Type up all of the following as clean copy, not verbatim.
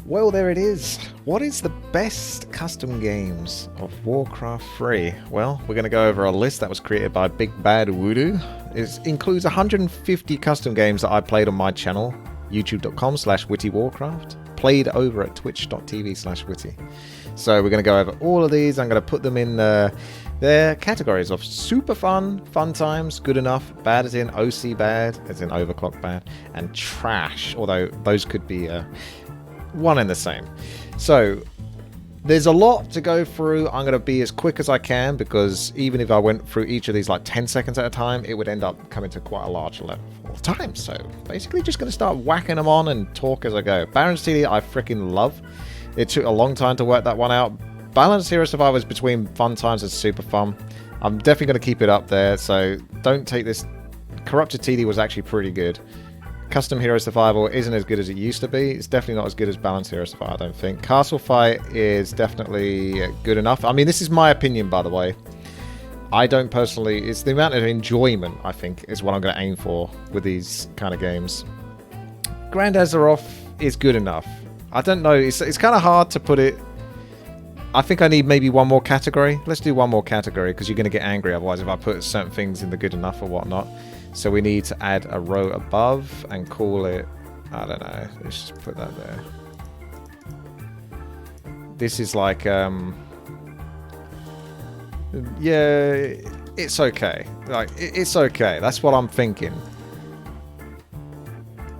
Well, there it is. What is the best custom games of Warcraft 3? Well, we're going to go over a list that was created by Big Bad Voodoo. It includes 150 custom games that I played on my channel, youtube.com/WTiiWarcraft, played over at twitch.tv/witty. So we're going to go over all of these. I'm going to put them in their categories of super fun, fun times, good enough, bad as in OC bad, as in overclock bad, and trash, although those could be one and the same. So there's a lot to go through. I'm going to be as quick as I can, because even if I went through each of these like 10 seconds at a time, it would end up coming to quite a large level of time. So basically just going to start whacking them on and talk as I go. Baron's TD I freaking love. It took a long time to work that one out. Balanced Hero Survivor is between fun times and super fun. I'm definitely going to keep it up there, so don't take this. Corrupted TD was actually pretty good. Custom Hero Survival isn't as good as it used to be. It's definitely not as good as Balanced Hero Survival, I don't think. Castle Fight is definitely good enough. I mean, this is my opinion, by the way. I don't personally... It's the amount of enjoyment, I think, is what I'm going to aim for with these kind of games. Grand Azeroth is good enough. I don't know. It's kind of hard to put it... I think I need maybe one more category. Let's do one more category, because you're going to get angry otherwise if I put certain things in the good enough or whatnot. So we need to add a row above and call it, I don't know, let's just put that there. This is like, yeah, it's okay. Like, it's okay. That's what I'm thinking.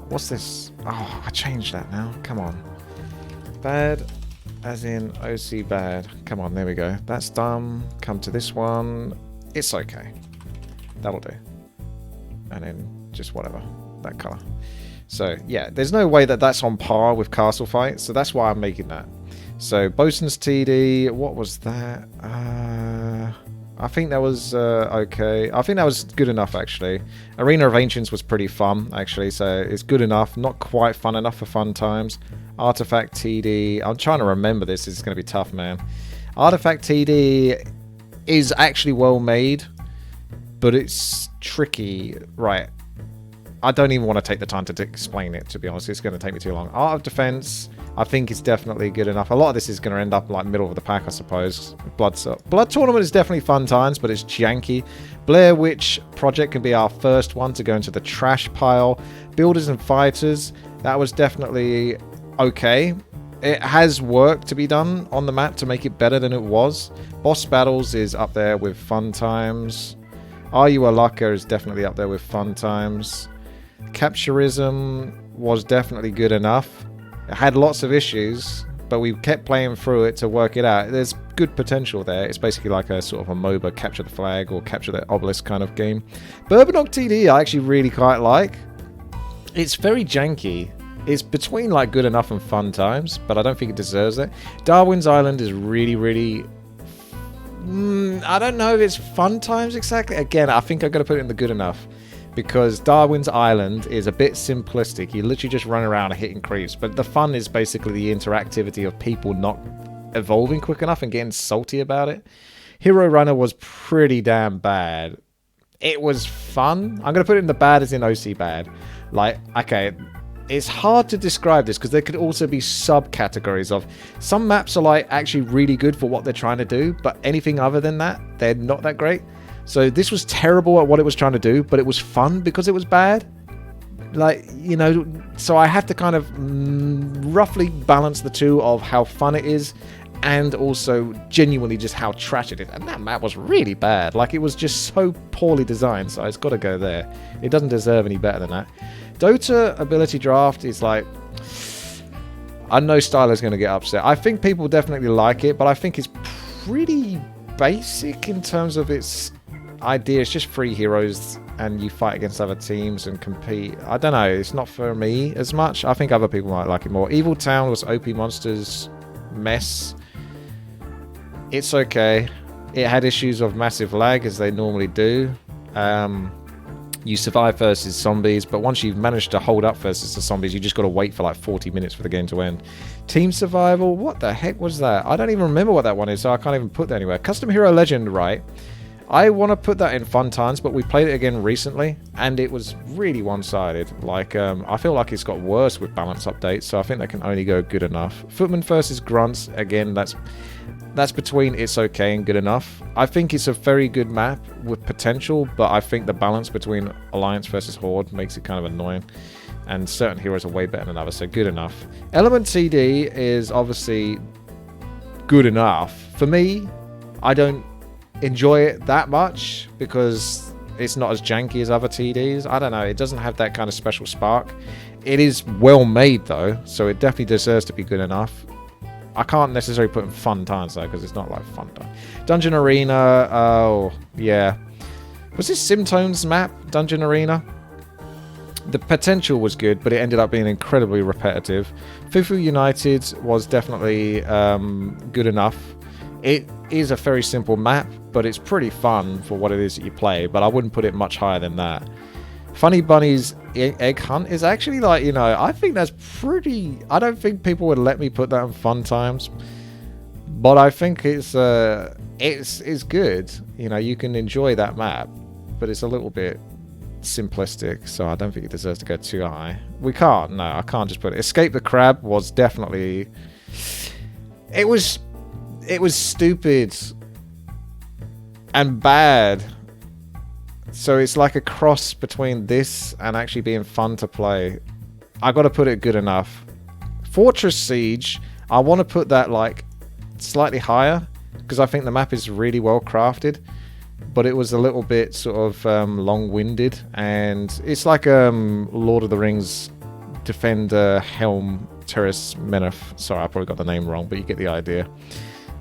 What's this? Oh, I changed that now. Come on. Bad, as in OC bad. Come on, there we go. That's done. Come to this one. It's okay. That'll do. And then just whatever, that color. So yeah, there's no way that that's on par with Castle Fight, so that's why I'm making that. So Bosun's TD, what was that? I think that was okay. I think that was good enough, actually. Arena of Ancients was pretty fun, actually, so it's good enough. Not quite fun enough for fun times. Artifact TD, I'm trying to remember this. It's going to be tough, man. Artifact TD is actually well made, but it's tricky. Right, I don't even want to take the time to explain it, to be honest. It's going to take me too long. Art of Defense, I think is definitely good enough. A lot of this is going to end up like middle of the pack, I suppose. Blood Tournament is definitely fun times, but it's janky. Blair Witch Project can be our first one to go into the trash pile. Builders and Fighters, that was definitely okay. It has work to be done on the map to make it better than it was. Boss Battles is up there with fun times. Are You a Lucker is definitely up there with fun times. Capturism was definitely good enough. It had lots of issues, but we kept playing through it to work it out. There's good potential there. It's basically like a sort of a MOBA, capture the flag or capture the obelisk kind of game. Bourbonok TD I actually really quite like. It's very janky. It's between like good enough and fun times, but I don't think it deserves it. Darwin's Island is really, really... I don't know if it's fun times exactly. Again, I think I've got to put it in the good enough, because Darwin's Island is a bit simplistic. You literally just run around hitting creeps, but the fun is basically the interactivity of people not evolving quick enough and getting salty about it. Hero Runner was pretty damn bad. It was fun. I'm going to put it in the bad as in OC bad. Like, okay, it's hard to describe this, because there could also be subcategories of some maps are like actually really good for what they're trying to do, but anything other than that, they're not that great. So this was terrible at what it was trying to do, but it was fun because it was bad. Like, you know, so I have to kind of roughly balance the two of how fun it is and also genuinely just how trash it is. And that map was really bad. Like, it was just so poorly designed, so it's got to go there. It doesn't deserve any better than that. Dota Ability Draft is like... I know Styler's going to get upset. I think people definitely like it, but I think it's pretty basic in terms of its idea. It's just 3 heroes and you fight against other teams and compete. I don't know. It's not for me as much. I think other people might like it more. Evil Town was OP Monsters mess. It's okay. It had issues of massive lag, as they normally do. You survive versus zombies, but once you've managed to hold up versus the zombies, you just got to wait for like 40 minutes for the game to end. Team Survival, what the heck was that? I don't even remember what that one is, so I can't even put that anywhere. Custom Hero Legend, right? I want to put that in fun times, but we played it again recently, and it was really one-sided. Like, I feel like it's got worse with balance updates, so I think that can only go good enough. Footman versus Grunts, again, that's between it's okay and good enough. I think it's a very good map with potential, but I think the balance between Alliance versus Horde makes it kind of annoying. And certain heroes are way better than others, so good enough. Element TD is obviously good enough. For me, I don't enjoy it that much because it's not as janky as other TDs. I don't know, it doesn't have that kind of special spark. It is well made though, so it definitely deserves to be good enough. I can't necessarily put in fun times though, because it's not like fun time. Dungeon Arena, oh yeah. Was this Simtones map, Dungeon Arena? The potential was good, but it ended up being incredibly repetitive. Fufu United was definitely good enough. It is a very simple map, but it's pretty fun for what it is that you play, but I wouldn't put it much higher than that. Funny Bunny's Egg Hunt is actually like, you know, I think that's pretty... I don't think people would let me put that in fun times, but I think it's good. You know, you can enjoy that map, but it's a little bit simplistic, so I don't think it deserves to go too high. We can't, no, I can't just put it. Escape the Crab was definitely... It was stupid and bad. So it's like a cross between this and actually being fun to play. I got to put it good enough. Fortress Siege, I want to put that like slightly higher because I think the map is really well crafted, but it was a little bit sort of long-winded, and it's like Lord of the Rings Defender Helm Terrace Meneth. Sorry, I probably got the name wrong, but you get the idea.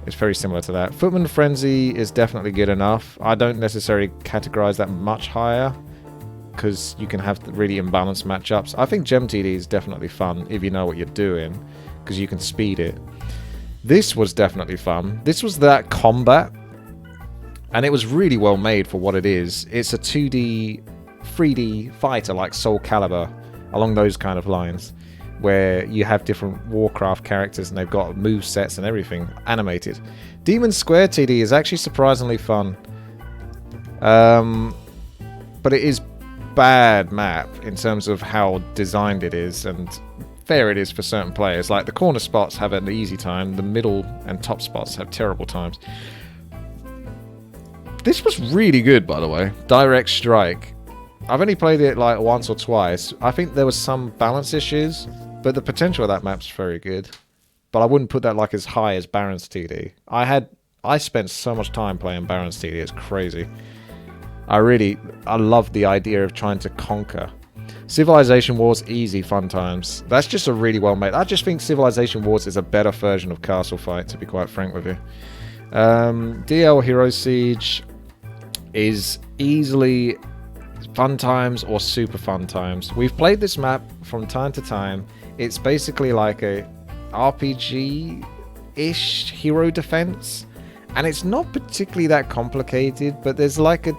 It's very similar to that. Footman Frenzy is definitely good enough. I don't necessarily categorize that much higher because you can have really imbalanced matchups. I think Gem TD is definitely fun if you know what you're doing because you can speed it. This was definitely fun. This was that combat, and it was really well made for what it is. It's a 2D, 3D fighter like Soul Calibur, along those kind of lines, where you have different Warcraft characters and they've got move sets and everything animated. Demon Square TD is actually surprisingly fun, but it is bad map in terms of how designed it is and fair it is for certain players. Like the corner spots have an easy time, the middle and top spots have terrible times. This was really good, by the way. Direct Strike. I've only played it like once or twice. I think there was some balance issues, but the potential of that map's very good. But I wouldn't put that like as high as Baron's TD. I spent so much time playing Baron's TD, it's crazy. I love the idea of trying to conquer. Civilization Wars, easy fun times. That's just a really well made. I just think Civilization Wars is a better version of Castle Fight, to be quite frank with you. DL Hero Siege is easily fun times or super fun times. We've played this map from time to time. It's basically like a RPG-ish hero defense, and it's not particularly that complicated, but there's like a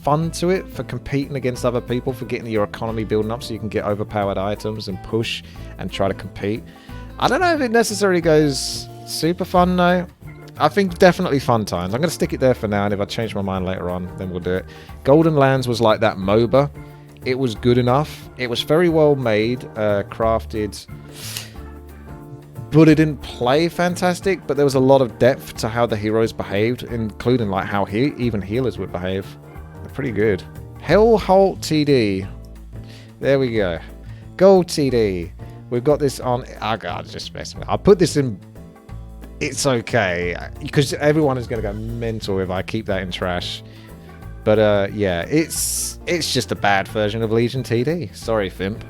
fun to it for competing against other people, for getting your economy building up so you can get overpowered items and push and try to compete. I don't know if it necessarily goes super fun though. I think definitely fun times. I'm going to stick it there for now, and if I change my mind later on, then we'll do it. Golden Lands was like that MOBA. It was good enough. It was very well made, crafted, but it didn't play fantastic, but there was a lot of depth to how the heroes behaved, including like how even healers would behave. They're pretty good. Hellholt TD. There we go. Gold TD. We've got this on... Oh god, just messing with it. I'll put this in... It's okay, because everyone is going to go mental if I keep that in trash. But yeah, it's just a bad version of Legion TD. Sorry, Fimp,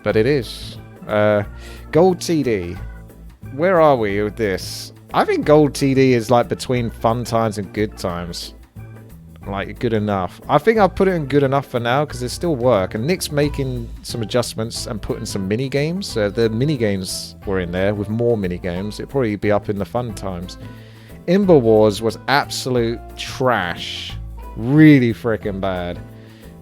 but it is. Gold TD. Where are we with this? I think Gold TD is like between fun times and good times. Like good enough. I think I'll put it in good enough for now because there's still work, and Nick's making some adjustments and putting some mini games. The mini games were in there with more mini games. It'd probably be up in the fun times. Ember Wars was absolute trash, really freaking bad.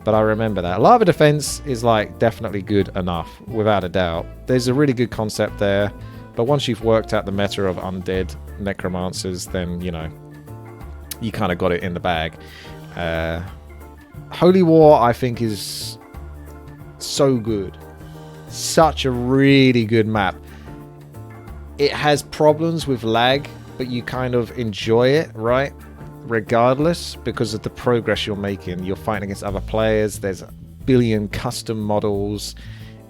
But I remember that. Lava Defense is like definitely good enough, without a doubt. There's a really good concept there, but once you've worked out the meta of undead necromancers, then you know you kind of got it in the bag. Holy War, I think, is so good. Such a really good map. It has problems with lag, but you kind of enjoy it, right? Regardless, because of the progress you're making. You're fighting against other players. There's a billion custom models.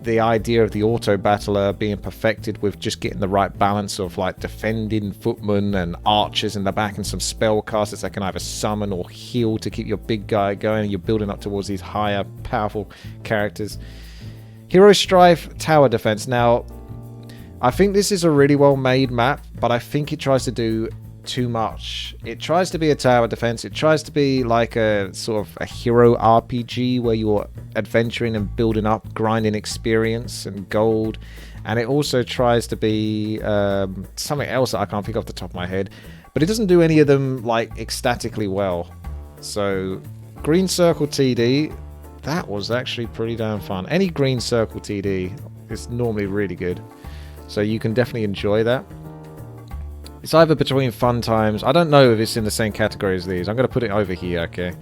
The idea of the auto battler being perfected with just getting the right balance of like defending footmen and archers in the back and some spellcasters that can either summon or heal to keep your big guy going, and you're building up towards these higher powerful characters. Hero Strife Tower Defense. Now, I think this is a really well made map, but I think it tries to do too much. It tries to be a tower defense. It tries to be like a sort of a hero RPG where you're adventuring and building up, grinding experience and gold. And it also tries to be something else that I can't think off the top of my head. But it doesn't do any of them like ecstatically well. So Green Circle TD, that was actually pretty damn fun. Any Green Circle TD is normally really good. So you can definitely enjoy that. It's either between fun times. I don't know if it's in the same category as these. I'm going to put it over here, okay?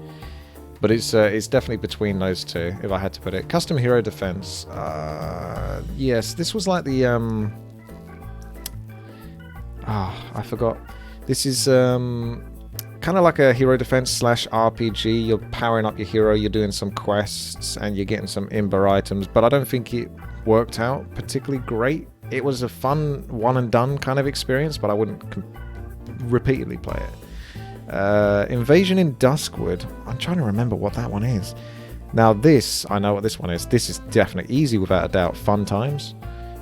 But it's definitely between those two, if I had to put it. Custom Hero Defense. Yes, this was like the... I forgot. This is kind of like a Hero Defense / RPG. You're powering up your hero, you're doing some quests, and you're getting some Ember items. But I don't think it worked out particularly great. It was a fun one and done kind of experience, but I wouldn't repeatedly play it. Invasion in Duskwood. I'm trying to remember what that one is. Now this, I know what this one is. This is definitely easy without a doubt. Fun times.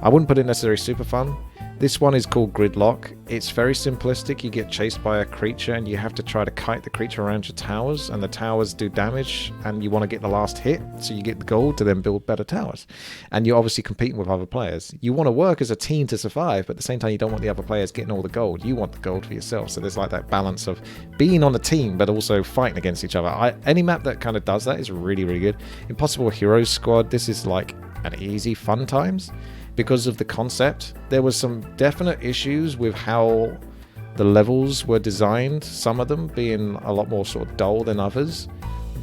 I wouldn't put it necessarily super fun. This one is called Gridlock. It's very simplistic. You get chased by a creature and you have to try to kite the creature around your towers, and the towers do damage, and you want to get the last hit, so you get the gold to then build better towers. And you're obviously competing with other players. You want to work as a team to survive, but at the same time you don't want the other players getting all the gold. You want the gold for yourself. So there's like that balance of being on a team but also fighting against each other. Any map that kind of does that is really, really good. Impossible Heroes Squad. This is like an easy fun times. Because of the concept, there was some definite issues with how the levels were designed, some of them being a lot more sort of dull than others.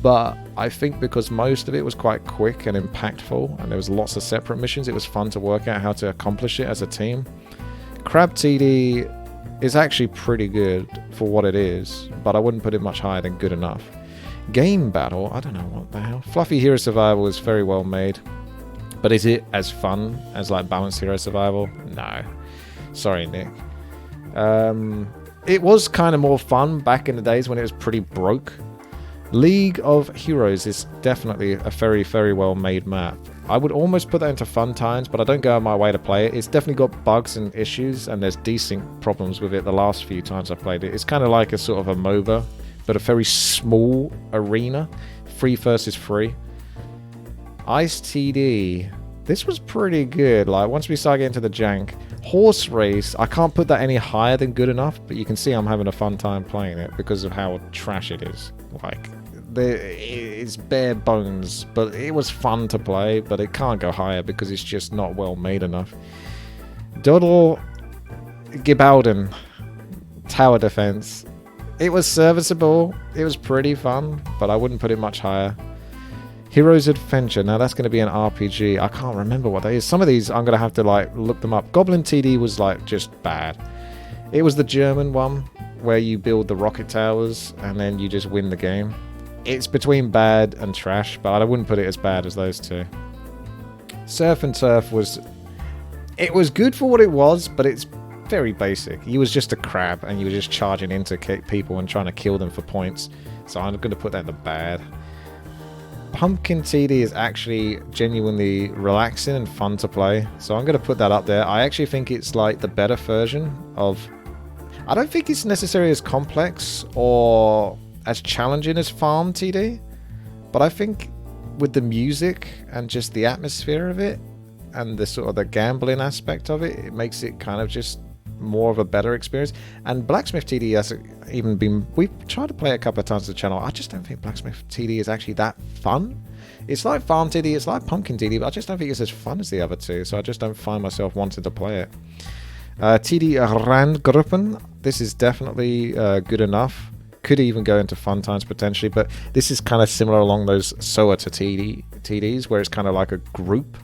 But I think because most of it was quite quick and impactful, and there was lots of separate missions, it was fun to work out how to accomplish it as a team. Crab TD is actually pretty good for what it is, but I wouldn't put it much higher than good enough. Game Battle, I don't know what the hell. Fluffy Hero Survival is very well made. But is it as fun as like Balanced Hero Survival? No. Sorry, Nick. It was kind of more fun back in the days when it was pretty broke. League of Heroes is definitely a very, very well made map. I would almost put that into fun times, but I don't go out of my way to play it. It's definitely got bugs and issues, and there's desync problems with it the last few times I've played it. It's kind of like a sort of a MOBA, but a very small arena. Free versus free. Ice TD. This was pretty good. Like once we start getting to the jank. Horse Race. I can't put that any higher than good enough, but you can see I'm having a fun time playing it because of how trash it is. Like it's bare bones, but it was fun to play. But it can't go higher because it's just not well made enough. Doddle Gibaldon Tower Defense. It was serviceable. It was pretty fun, but I wouldn't put it much higher. Heroes Adventure. Now that's going to be an RPG. I can't remember what that is. Some of these I'm going to have to like look them up. Goblin TD was like just bad. It was the German one where you build the rocket towers and then you just win the game. It's between bad and trash, but I wouldn't put it as bad as those two. Surf and Turf was... It was good for what it was, but it's very basic. He was just a crab and you were just charging into people and trying to kill them for points. So I'm going to put that in the bad. Pumpkin TD is actually genuinely relaxing and fun to play, so I'm going to put that up there. I actually think it's like the better version of... I don't think it's necessarily as complex or as challenging as Farm TD, but I think with the music and just the atmosphere of it and the sort of the gambling aspect of it, it makes it kind of just more of a better experience. And Blacksmith TD has even been... We've tried to play it a couple of times on the channel. I just don't think Blacksmith TD is actually that fun. It's like Farm TD, it's like Pumpkin TD, but I just don't think it's as fun as the other two, so I just don't find myself wanting to play it. TD Randgruppen. This is definitely good enough. Could even go into fun times potentially, but this is kind of similar along those SOA to TDs, where it's kind of like a group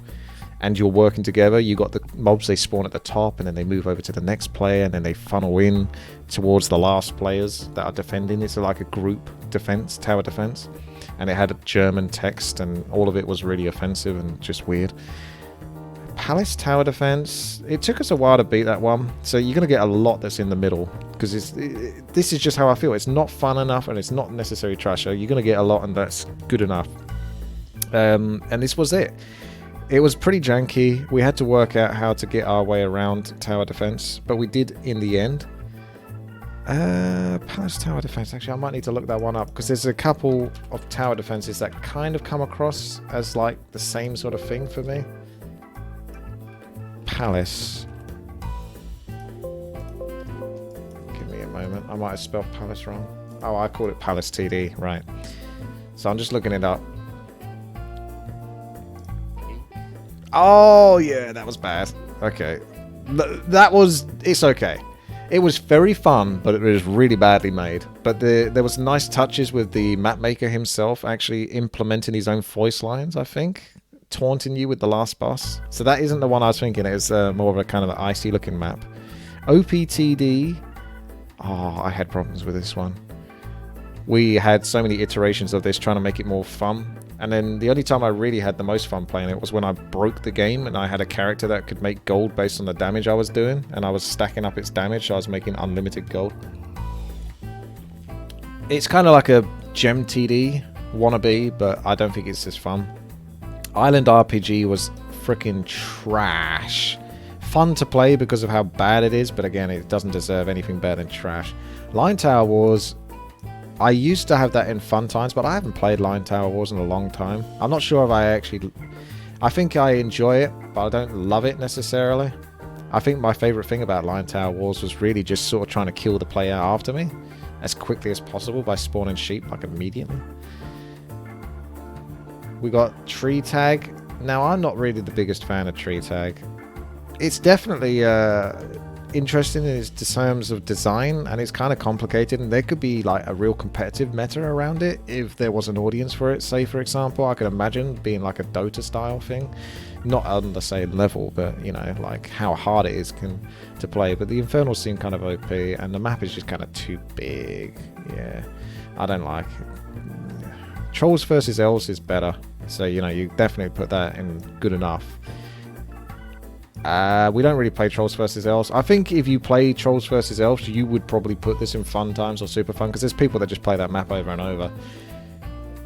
and you're working together. You got the mobs, they spawn at the top and then they move over to the next player and then they funnel in towards the last players that are defending. It's like a group defense, tower defense, and it had a German text and all of it was really offensive and just weird. Palace tower defense, it took us a while to beat that one, so you're going to get a lot that's in the middle, because this is just how I feel. It's not fun enough and it's not necessarily trash, so you're going to get a lot and that's good enough. And this was it. It was pretty janky. We had to work out how to get our way around tower defense, but we did in the end. Palace tower defense, actually I might need to look that one up, because there's a couple of tower defenses that kind of come across as like the same sort of thing for me. Palace. Give me a moment. I might have spelled Palace wrong. Oh, I called it Palace TD. Right. So I'm just looking it up. Oh, yeah, that was bad. Okay. That was... It's okay. It was very fun, but it was really badly made. But there was nice touches with the map maker himself actually implementing his own voice lines, I think. Taunting you with the last boss. So that isn't the one I was thinking. It was more of a kind of an icy looking map. OPTD. Oh, I had problems with this one. We had so many iterations of this trying to make it more fun. And then the only time I really had the most fun playing it was when I broke the game and I had a character that could make gold based on the damage I was doing. And I was stacking up its damage, so I was making unlimited gold. It's kind of like a gem TD wannabe, but I don't think it's as fun. Island RPG was freaking trash. Fun to play because of how bad it is, but again, it doesn't deserve anything better than trash. Line Tower Wars, I used to have that in fun times, but I haven't played Line Tower Wars in a long time. I'm not sure if I think I enjoy it, but I don't love it necessarily. I think my favorite thing about Line Tower Wars was really just sort of trying to kill the player after me as quickly as possible by spawning sheep like immediately. We got Tree Tag. Now, I'm not really the biggest fan of Tree Tag. It's definitely interesting in its terms of design, and it's kind of complicated, and there could be like a real competitive meta around it if there was an audience for it. Say, for example, I could imagine being like a Dota style thing. Not on the same level, but, you know, like how hard it is to play. But the Infernals seem kind of OP, and the map is just kind of too big. Yeah, I don't like it. Trolls versus Elves is better, so you know, you definitely put that in good enough. We don't really play Trolls versus Elves. I think if you play Trolls versus Elves, you would probably put this in fun times or super fun, because there's people that just play that map over and over.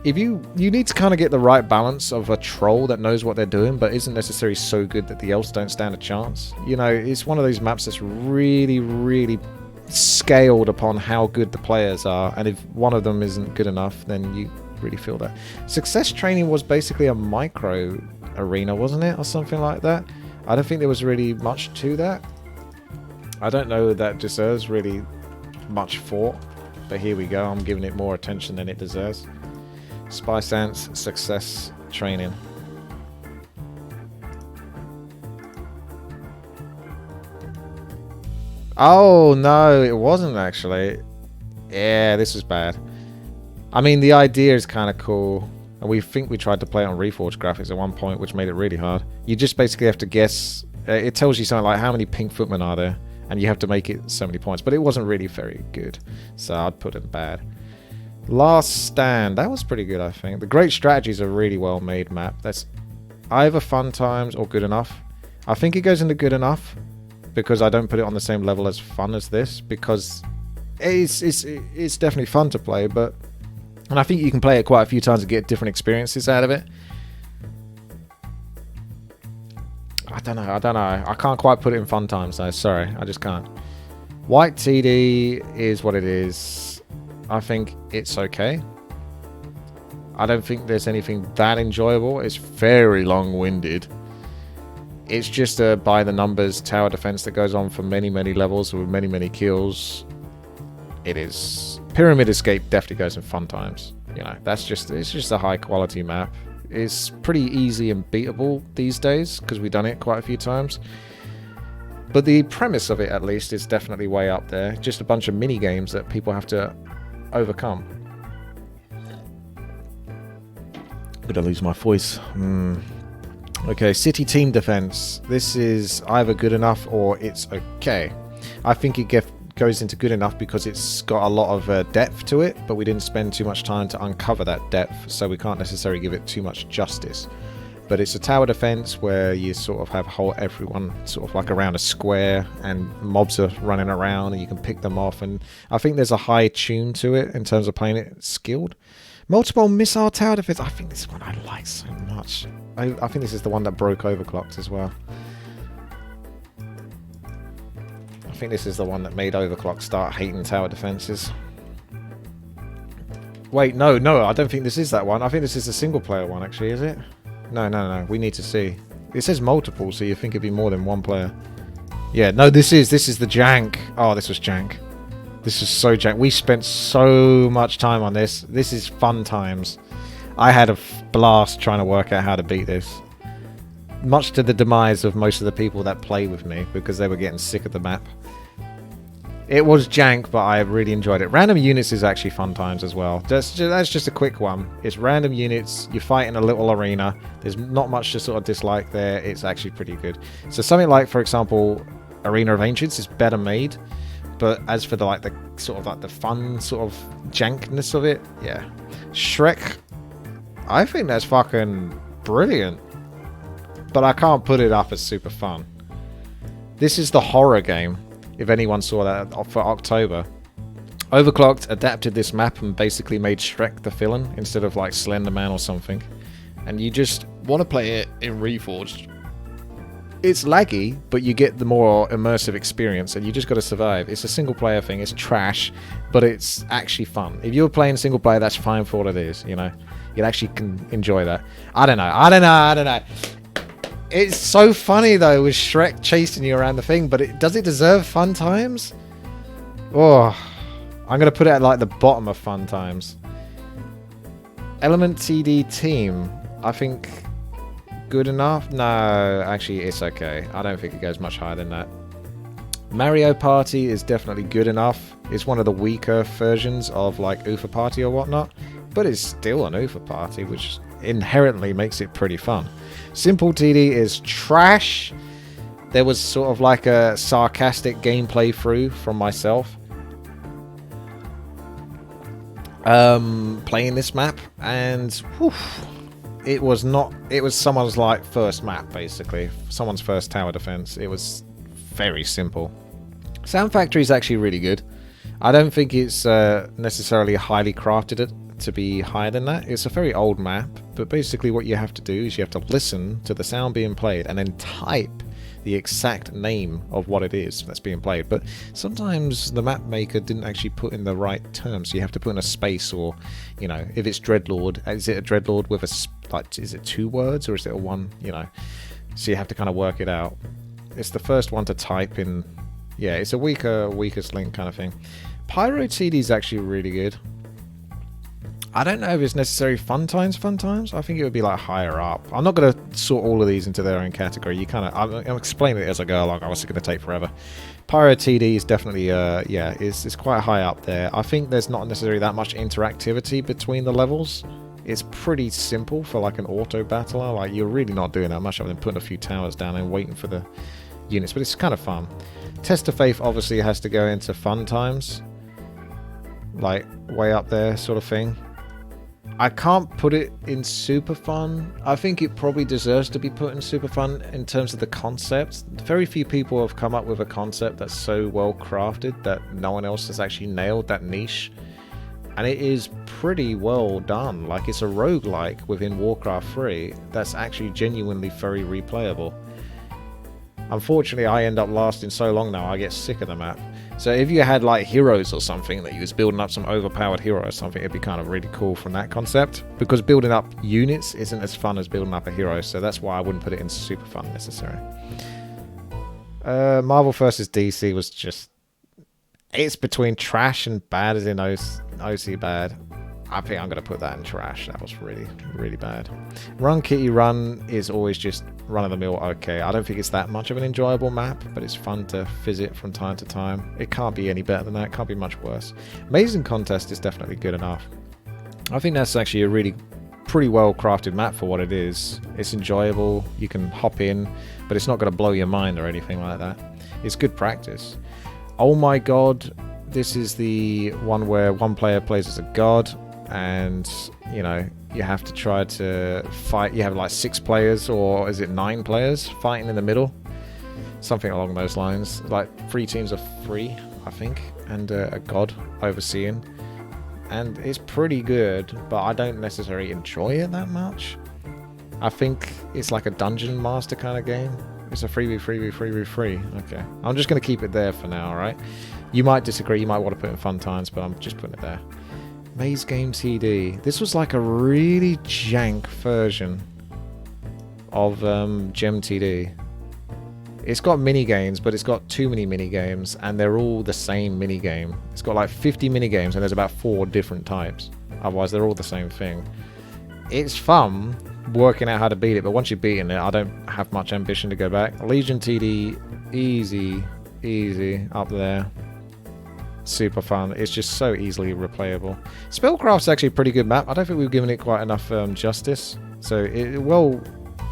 If you need to kind of get the right balance of a troll that knows what they're doing, but isn't necessarily so good that the elves don't stand a chance. You know, it's one of those maps that's really, really scaled upon how good the players are, and if one of them isn't good enough, then you really feel that. Success Training was basically a micro arena, wasn't it, or something like that? I don't think there was really much to that. I don't know that deserves really much thought, but here we go. I'm giving it more attention than it deserves. Spice Ants Success Training. Oh no, it wasn't actually. Yeah, this was bad. I mean, the idea is kind of cool, and we think we tried to play it on Reforged graphics at one point, which made it really hard. You just basically have to guess. It tells you something like how many pink footmen are there, and you have to make it so many points. But it wasn't really very good, so I'd put it bad. Last Stand, that was pretty good, I think. The Great Strategy is a really well made map. That's either fun times or good enough. I think it goes into good enough because I don't put it on the same level as fun as this, because it's definitely fun to play, but and I think you can play it quite a few times and get different experiences out of it. I don't know. I can't quite put it in fun times though. Sorry, I just can't. White TD is what it is. I think it's okay. I don't think there's anything that enjoyable. It's very long-winded. It's just a by-the-numbers tower defense that goes on for many, many levels with many, many kills. It is... Pyramid Escape definitely goes in fun times. You know, it's just a high-quality map. It's pretty easy and beatable these days because we've done it quite a few times. But the premise of it, at least, is definitely way up there. Just a bunch of mini games that people have to overcome. I'm gonna lose my voice. Okay, city team defense. This is either good enough or it's okay. I think it goes into good enough because it's got a lot of depth to it, but we didn't spend too much time to uncover that depth, so we can't necessarily give it too much justice. But it's a tower defense where you sort of have everyone sort of like around a square, and mobs are running around and you can pick them off, and I think there's a high tune to it in terms of playing it skilled. Multiple missile tower defense. I think this one I like so much. I think this is the one that broke overclocked as well. I think this is the one that made overclock start hating tower defenses. Wait, no, I don't think this is that one. I think this is a single player one, actually, is it? No. We need to see. It says multiple, so you think it'd be more than one player. Yeah, no, this is the jank. Oh, this was jank. This is so jank. We spent so much time on this. This is fun times. I had a blast trying to work out how to beat this. Much to the demise of most of the people that play with me, because they were getting sick of the map. It was jank, but I really enjoyed it. Random units is actually fun times as well. That's just a quick one. It's random units. You fight in a little arena. There's not much to sort of dislike there. It's actually pretty good. So something like, for example, Arena of Ancients is better made. But as for the sort of the fun sort of jankness of it, yeah. Shrek, I think that's fucking brilliant. But I can't put it up as super fun. This is the horror game, if anyone saw that for October. Overclocked adapted this map and basically made Shrek the villain instead of like Slender Man or something. And you just want to play it in Reforged. It's laggy, but you get the more immersive experience, and you just got to survive. It's a single player thing. It's trash, but it's actually fun. If you're playing single player, that's fine for what it is, you know. You actually can enjoy that. I don't know. It's so funny though with Shrek chasing you around the thing, but does it deserve fun times? Oh, I'm gonna put it at like the bottom of fun times. Element TD team, I think. Good enough? No, actually it's okay. I don't think it goes much higher than that. Mario Party is definitely good enough. It's one of the weaker versions of like Ufa Party or whatnot, but it's still an Ufa Party, which inherently makes it pretty fun. Simple TD is trash. There was sort of like a sarcastic gameplay through from myself. Playing this map, and whew, it was someone's like first map, basically. Someone's first tower defense. It was very simple. Sound Factory is actually really good. I don't think it's necessarily highly crafted to be higher than that. It's a very old map, but basically what you have to do is you have to listen to the sound being played and then type the exact name of what it is that's being played. But sometimes the map maker didn't actually put in the right terms. So you have to put in a space, or, you know, if it's Dreadlord, is it a Dreadlord with is it 2 words or is it a 1, you know? So you have to kind of work it out. It's the first one to type in. Yeah, it's a weakest link kind of thing. Pyro TD is actually really good. I don't know if it's necessarily fun times. I think it would be like higher up. I'm not going to sort all of these into their own category. You kind of, I'm explaining it as I go along. I was going to take forever. Pyro TD is definitely, yeah, it's quite high up there. I think there's not necessarily that much interactivity between the levels. It's pretty simple for like an auto battler. Like, you're really not doing that much other than putting a few towers down and waiting for the units, but it's kind of fun. Test of Faith obviously has to go into fun times, like way up there sort of thing. I can't put it in super fun. I think it probably deserves to be put in super fun in terms of the concept. Very few people have come up with a concept that's so well crafted that no one else has actually nailed that niche. And it is pretty well done. Like, it's a roguelike within Warcraft 3 that's actually genuinely very replayable. Unfortunately, I end up lasting so long now, I get sick of the map. So if you had like heroes or something, that you was building up some overpowered hero or something, it'd be kind of really cool from that concept. Because building up units isn't as fun as building up a hero, so that's why I wouldn't put it in super fun necessarily. Marvel vs. DC was just... It's between trash and bad, as in OC bad. I think I'm going to put that in trash. That was really, really bad. Run Kitty Run is always just run-of-the-mill okay. I don't think it's that much of an enjoyable map, but it's fun to visit from time to time. It can't be any better than that. It can't be much worse. Amazing Contest is definitely good enough. I think that's actually a really pretty well-crafted map for what it is. It's enjoyable. You can hop in, but it's not going to blow your mind or anything like that. It's good practice. Oh my god, this is the one where one player plays as a god. And, you know, you have to try to fight. You have like 6 players, or is it 9 players fighting in the middle? Something along those lines. Like 3 teams of 3, I think, and a god overseeing. And it's pretty good, but I don't necessarily enjoy it that much. I think it's like a dungeon master kind of game. It's a freebie. Okay. I'm just going to keep it there for now, alright? You might disagree. You might want to put it in fun times, but I'm just putting it there. Maze Game TD. This was like a really jank version of Gem TD. It's got mini games, but it's got too many mini games, and they're all the same mini game. It's got like 50 mini games, and there's about 4 different types. Otherwise, they're all the same thing. It's fun working out how to beat it, but once you've beaten it, I don't have much ambition to go back. Legion TD, easy up there. Super fun. It's just so easily replayable. Spellcraft's actually a pretty good map. I don't think we've given it quite enough justice. So it well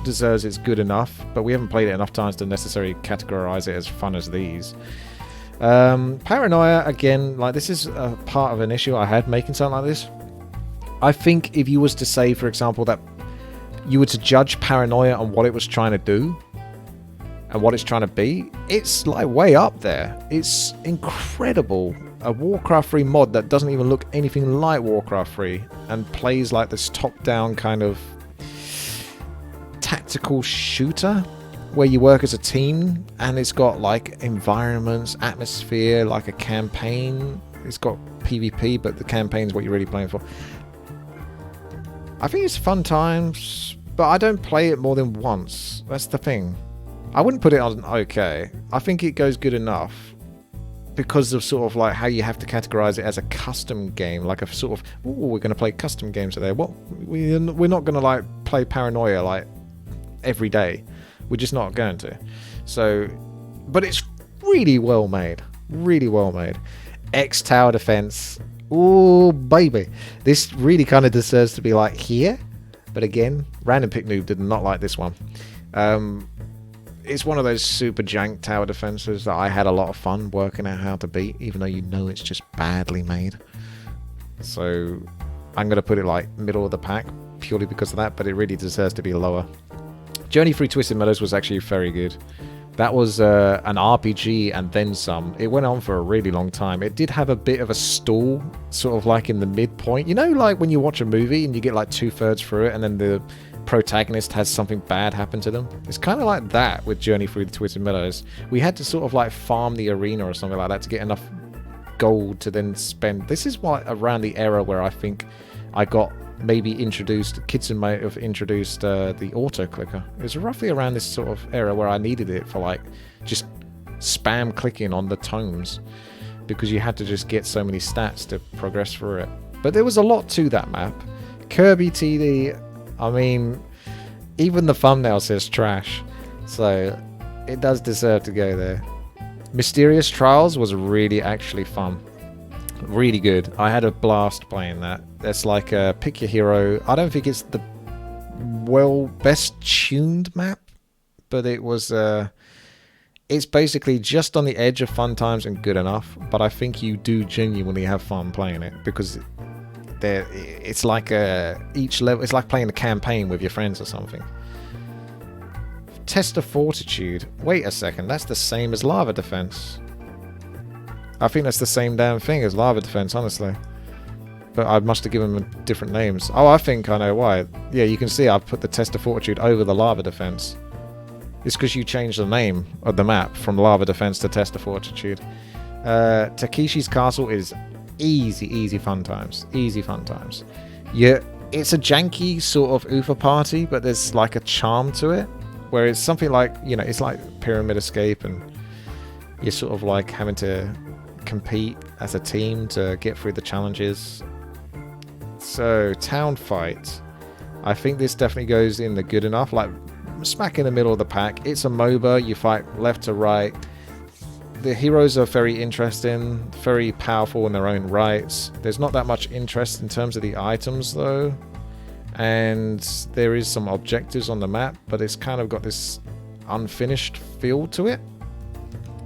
deserves its good enough, but we haven't played it enough times to necessarily categorize it as fun as these. Paranoia, again, like this is a part of an issue I had making something like this. I think if you was to say, for example, that you were to judge Paranoia on what it was trying to do, and what it's trying to be, it's like way up there. It's incredible. A Warcraft 3 mod that doesn't even look anything like Warcraft 3 and plays like this top-down kind of tactical shooter where you work as a team, and it's got like environments, atmosphere, like a campaign. It's got PvP, but the campaign's what you're really playing for. I think it's fun times, but I don't play it more than once. That's the thing. I wouldn't put it on okay. I think it goes good enough because of sort of like how you have to categorize it as a custom game, like a sort of, oh, we're going to play custom games today. What? We're not going to like play Paranoia like every day. We're just not going to. So, but it's really well made. Really well made. X Tower Defense. Oh, baby. This really kind of deserves to be like here. But again, Random Pick Noob did not like this one. It's one of those super jank tower defenses that I had a lot of fun working out how to beat, even though you know it's just badly made. So I'm going to put it like middle of the pack purely because of that, but it really deserves to be lower. Journey Through Twisted Meadows was actually very good. That was an RPG and then some. It went on for a really long time. It did have a bit of a stall, sort of like in the midpoint. You know, like when you watch a movie and you get like 2/3 through it and then the protagonist has something bad happen to them. It's kind of like that with Journey Through the Twisted Meadows. We had to sort of like farm the arena or something like that to get enough gold to then spend. This is what around the era where I think I got maybe introduced, kids might have introduced the auto clicker. It was roughly around this sort of era where I needed it for like just spam clicking on the tomes because you had to just get so many stats to progress through it. But there was a lot to that map. Kirby TD, I mean, even the thumbnail says trash, so it does deserve to go there. Mysterious Trials was really actually fun. Really good. I had a blast playing that. That's like a pick your hero. I don't think it's the best tuned map, but it was it's basically just on the edge of fun times and good enough, but I think you do genuinely have fun playing it because it's like each level, it's like playing a campaign with your friends or something. Test of Fortitude. Wait a second, that's the same as Lava Defense. I think that's the same damn thing as Lava Defense, honestly. But I must have given them different names. Oh, I think I know why. Yeah, you can see I've put the Test of Fortitude over the Lava Defense. It's because you changed the name of the map from Lava Defense to Test of Fortitude. Takeshi's Castle is easy fun times. Easy fun times. Yeah, it's a janky sort of Ufa party, but there's like a charm to it. Where it's something like, you know, it's like Pyramid Escape and you're sort of like having to compete as a team to get through the challenges. So, town fight. I think this definitely goes in the good enough, like smack in the middle of the pack. It's a MOBA, you fight left to right. The heroes are very interesting, very powerful in their own rights. There's not that much interest in terms of the items though. And there is some objectives on the map, but it's kind of got this unfinished feel to it.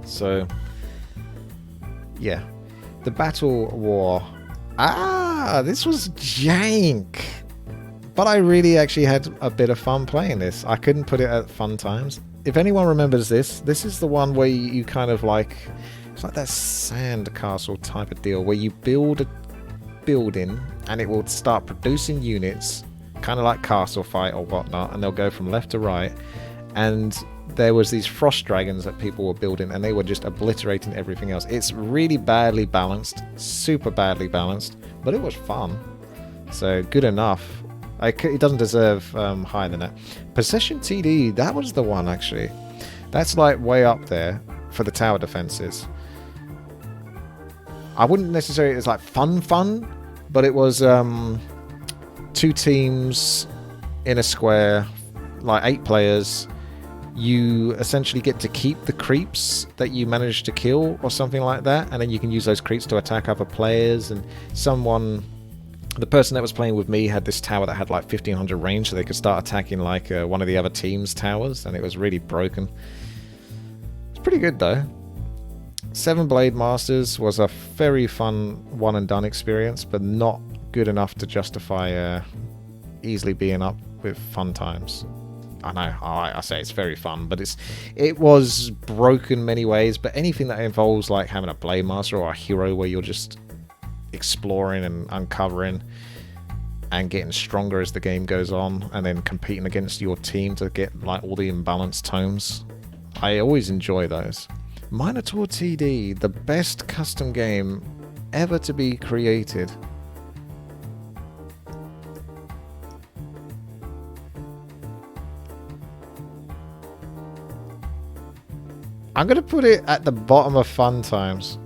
So, yeah. The Battle War. This was jank. But I really actually had a bit of fun playing this. I couldn't put it at fun times. If anyone remembers this is the one where you kind of like... It's like that sand castle type of deal where you build a building and it will start producing units, kind of like Castle Fight or whatnot, and they'll go from left to right. And there was these frost dragons that people were building and they were just obliterating everything else. It's really badly balanced, super badly balanced, but it was fun. So good enough. It doesn't deserve higher than that. Possession TD, that was the one actually. That's like way up there for the tower defenses. I wouldn't necessarily, it's like fun, but it was 2 teams in a square, like 8 players. You essentially get to keep the creeps that you managed to kill or something like that, and then you can use those creeps to attack other players. And the person that was playing with me had this tower that had like 1500 range, so they could start attacking like one of the other team's towers, and it was really broken. It's pretty good though. 7 Blade Masters was a very fun one and done experience, but not good enough to justify easily being up with fun times. I know, I say it's very fun, but it was broken many ways. But anything that involves like having a Blade Master or a hero where you're just exploring and uncovering and getting stronger as the game goes on, and then competing against your team to get like all the imbalanced tomes, I always enjoy those. Minotaur TD, the best custom game ever to be created. I'm going to put it at the bottom of fun times,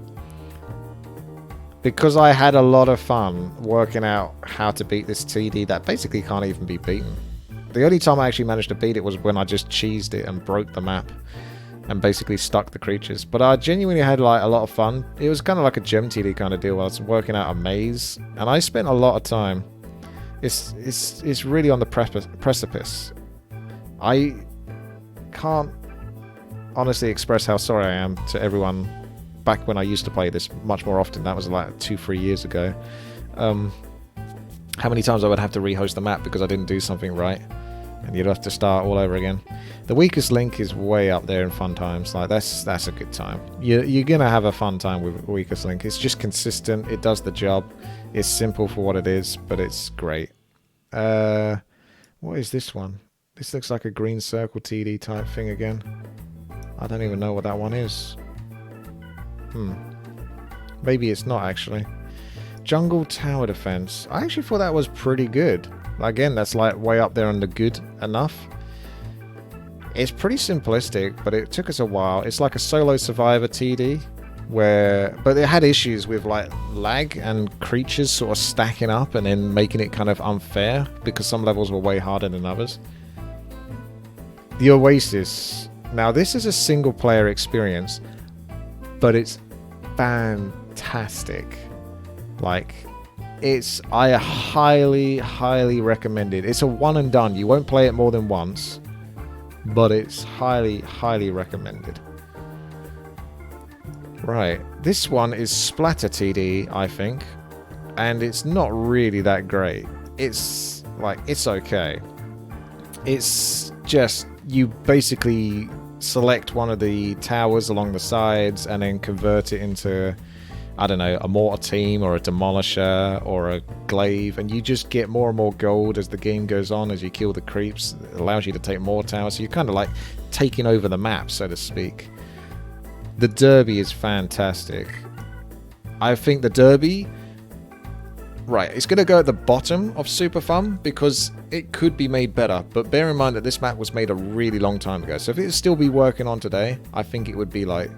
because I had a lot of fun working out how to beat this TD that basically can't even be beaten. The only time I actually managed to beat it was when I just cheesed it and broke the map and basically stuck the creatures. But I genuinely had like a lot of fun. It was kind of like a gem TD kind of deal where I was working out a maze, and I spent a lot of time. It's really on the precipice. I can't honestly express how sorry I am to everyone. Back when I used to play this much more often, that was like 2-3 years ago, how many times I would have to rehost the map because I didn't do something right, and you'd have to start all over again. The weakest link is way up there in fun times. Like that's a good time. You're gonna have a fun time with weakest link. It's just consistent, it does the job, it's simple for what it is, but it's great. What is this one? This looks like a green circle TD type thing again. I don't even know what that one is. Maybe it's not actually. Jungle Tower Defense. I actually thought that was pretty good. Again, that's like way up there on the good enough. It's pretty simplistic, but it took us a while. It's like a solo survivor TD, but it had issues with like lag and creatures sort of stacking up and then making it kind of unfair because some levels were way harder than others. The Oasis. Now this is a single player experience, but it's fantastic. Like, I highly recommend it. It's a one and done. You won't play it more than once, but it's highly recommended. Right, this one is Splatter TD, I think, and it's not really that great. It's like, it's okay. It's just, you basically select one of the towers along the sides and then convert it into, I don't know, a mortar team or a demolisher or a glaive, and you just get more and more gold as the game goes on, as you kill the creeps. It allows you to take more towers, so you're kind of like taking over the map, so to speak. The Derby is fantastic. I think the Derby, right, it's going to go at the bottom of Super Fun because it could be made better, but bear in mind that this map was made a really long time ago, so if it would still be working on today, I think it would be like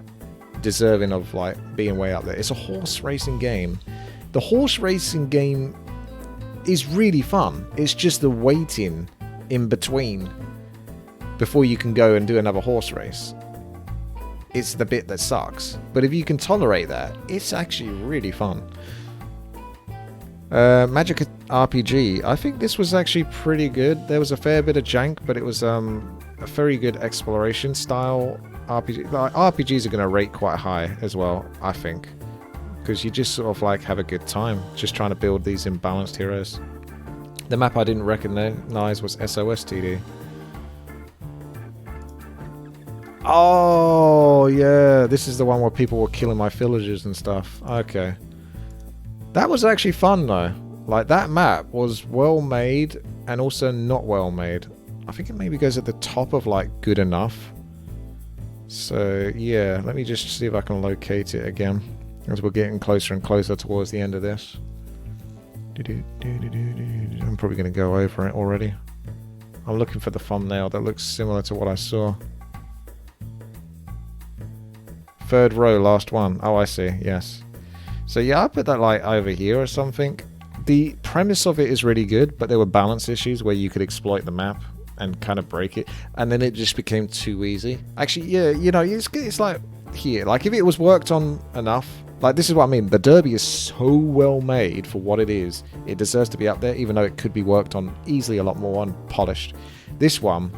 deserving of like being way up there. It's a horse racing game. The horse racing game is really fun. It's just the waiting in between before you can go and do another horse race. It's the bit that sucks. But if you can tolerate that, it's actually really fun. Magic RPG. I think this was actually pretty good. There was a fair bit of jank, but it was a very good exploration style RPG. Like, RPGs are going to rate quite high as well, I think. Because you just sort of like have a good time just trying to build these imbalanced heroes. The map I didn't recognize was SOS-TD. Oh, yeah. This is the one where people were killing my villagers and stuff. Okay. That was actually fun, though. Like, that map was well made and also not well made. I think it maybe goes at the top of, like, good enough. So, yeah. Let me just see if I can locate it again. As we're getting closer and closer towards the end of this. I'm probably going to go over it already. I'm looking for the thumbnail that looks similar to what I saw. Third row, last one. Oh, I see. Yes. So yeah, I put that like over here or something. The premise of it is really good, but there were balance issues where you could exploit the map and kind of break it, and then it just became too easy. Actually, yeah, you know, it's like here. Like if it was worked on enough, like this is what I mean. The Derby is so well made for what it is. It deserves to be up there, even though it could be worked on easily a lot more and polished. This one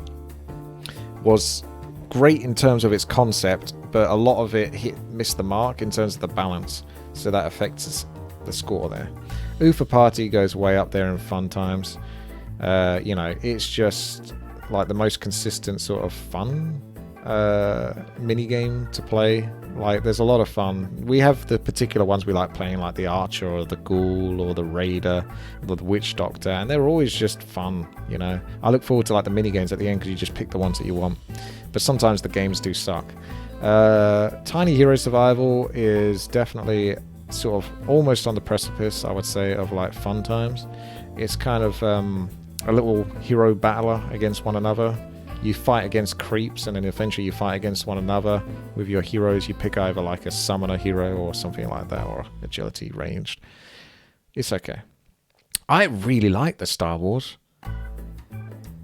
was great in terms of its concept, but a lot of it missed the mark in terms of the balance, so that affects the score there. Ufa Party goes way up there in fun times. You know, it's just like the most consistent sort of fun mini game to play. Like there's a lot of fun. We have the particular ones we like playing, like the Archer or the Ghoul or the Raider or the Witch Doctor, and they're always just fun, you know. I look forward to like the mini games at the end because you just pick the ones that you want, but sometimes the games do suck. Tiny Hero Survival is definitely sort of almost on the precipice, I would say, of like fun times. It's kind of a little hero battler against one another. You fight against creeps, and then eventually you fight against one another with your heroes. You pick either like a summoner hero or something like that, or agility ranged. It's okay. I really like the Star Wars.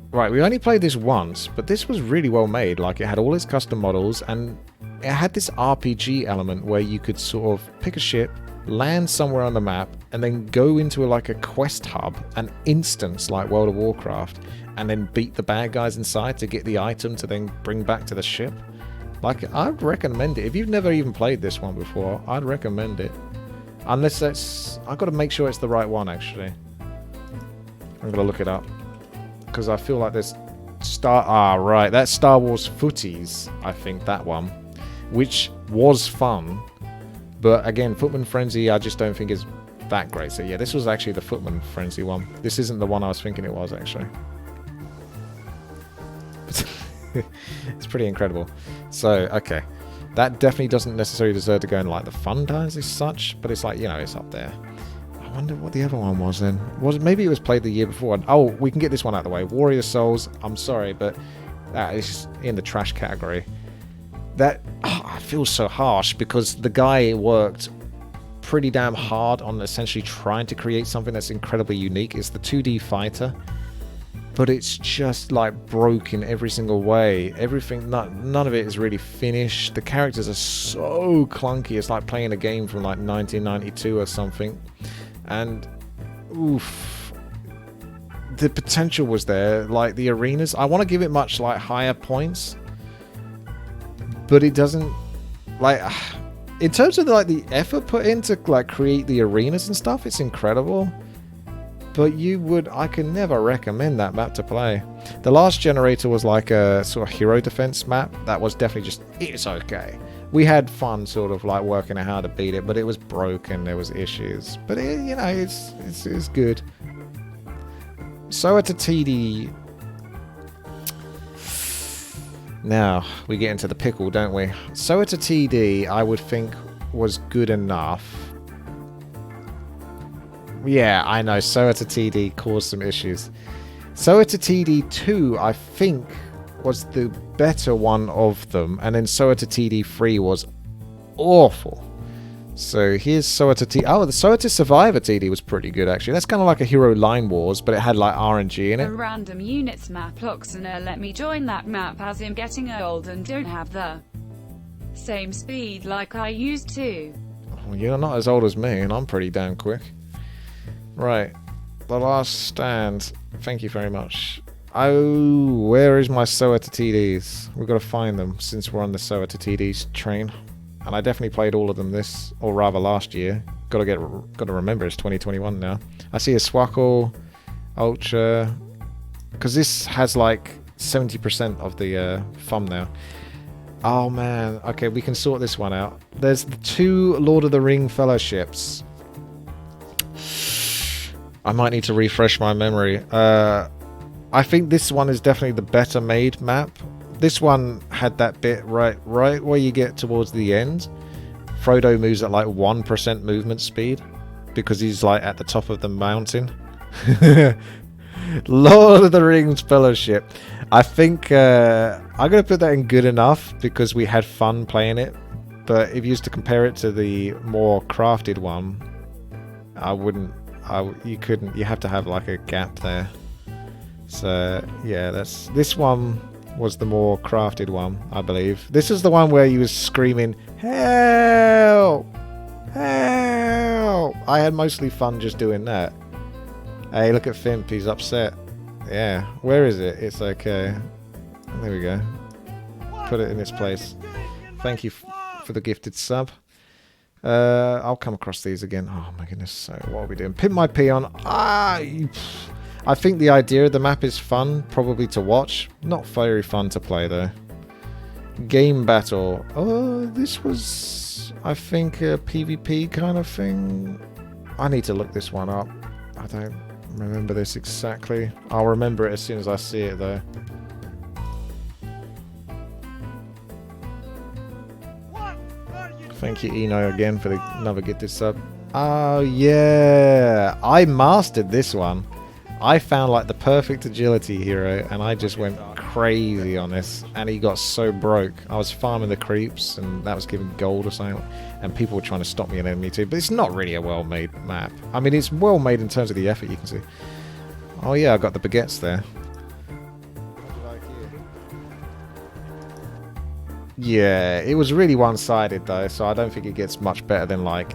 Right, we only played this once, but this was really well made. Like, it had all its custom models, and it had this RPG element where you could sort of pick a ship, land somewhere on the map, and then go into like a quest hub, an instance like World of Warcraft, and then beat the bad guys inside to get the item to then bring back to the ship. Like, I'd recommend it. If you've never even played this one before, I'd recommend it. Unless that's... I've got to make sure it's the right one, actually. I'm going to look it up. Because I feel like there's... right. That's Star Wars Footies, I think, that one. Which was fun. But, again, Footman Frenzy, I just don't think is that great. So, yeah, this was actually the Footman Frenzy one. This isn't the one I was thinking it was, actually. It's pretty incredible. So, okay. That definitely doesn't necessarily deserve to go in, like, the fun times as such. But it's like, you know, it's up there. I wonder what the other one was then. Maybe it was played the year before. Oh, we can get this one out of the way. Warrior Souls. I'm sorry, but that is in the trash category. That I feel so harsh because the guy worked pretty damn hard on essentially trying to create something that's incredibly unique. It's the 2D fighter, but it's just like broke in every single way. Everything, none of it is really finished. The characters are so clunky. It's like playing a game from like 1992 or something. And oof, the potential was there. Like the arenas, I want to give it much like higher points, but it doesn't, like, in terms of like the effort put in to like create the arenas and stuff, it's incredible. But I can never recommend that map to play. The last generator was like a sort of hero defense map. That was definitely just, it's okay. We had fun sort of like working out how to beat it, but it was broken, there was issues. But it, you know, it's good. So at a TD... Now, we get into the pickle, don't we? So at a TD, I would think was good enough. Yeah, I know, So at a TD caused some issues. So at a TD2, I think, was the better one of them. And then So at a TD3 was awful. So here's WTii. Oh, the WTii Survivor TD was pretty good, actually. That's kind of like a Hero Line Wars, but it had like RNG in it. A random units map. Loxana, let me join that map as I'm getting old and don't have the same speed like I used to. Oh, you're not as old as me, and I'm pretty damn quick. Right. The Last Stand. Thank you very much. Oh, where is my WTiis? We've got to find them since we're on the WTiis train. And I definitely played all of them this, or rather last year. Got to remember it's 2021 now. I see a Swackle, Ultra, because this has like 70% of the thumbnail. Oh man, okay, we can sort this one out. There's the 2 Lord of the Ring fellowships. I might need to refresh my memory. I think this one is definitely the better made map. This one had that bit right where you get towards the end. Frodo moves at like 1% movement speed because he's like at the top of the mountain. Lord of the Rings Fellowship. I think I'm going to put that in good enough because we had fun playing it. But if you used to compare it to the more crafted one, I wouldn't. You couldn't. You have to have like a gap there. So yeah, this one was the more crafted one, I believe. This is the one where he was screaming, "Help! Help!" I had mostly fun just doing that. Hey, look at Fimp, he's upset. Yeah, where is it? It's okay. There we go. Put it in its place. Thank you for the gifted sub. I'll come across these again. Oh my goodness, so what are we doing? Pimp my peon. I think the idea of the map is fun, probably to watch. Not very fun to play though. Game battle. Oh, this was, I think, a PvP kind of thing. I need to look this one up. I don't remember this exactly. I'll remember it as soon as I see it though. Thank you, Eno, again for another gifted sub. Oh yeah, I mastered this one. I found like the perfect agility hero and I just went crazy on this and he got so broke. I was farming the creeps and that was giving gold or something and people were trying to stop me and enemy too, but it's not really a well-made map. I mean, it's well made in terms of the effort you can see. Oh yeah, I got the baguettes there. Yeah, it was really one-sided though, so I don't think it gets much better than like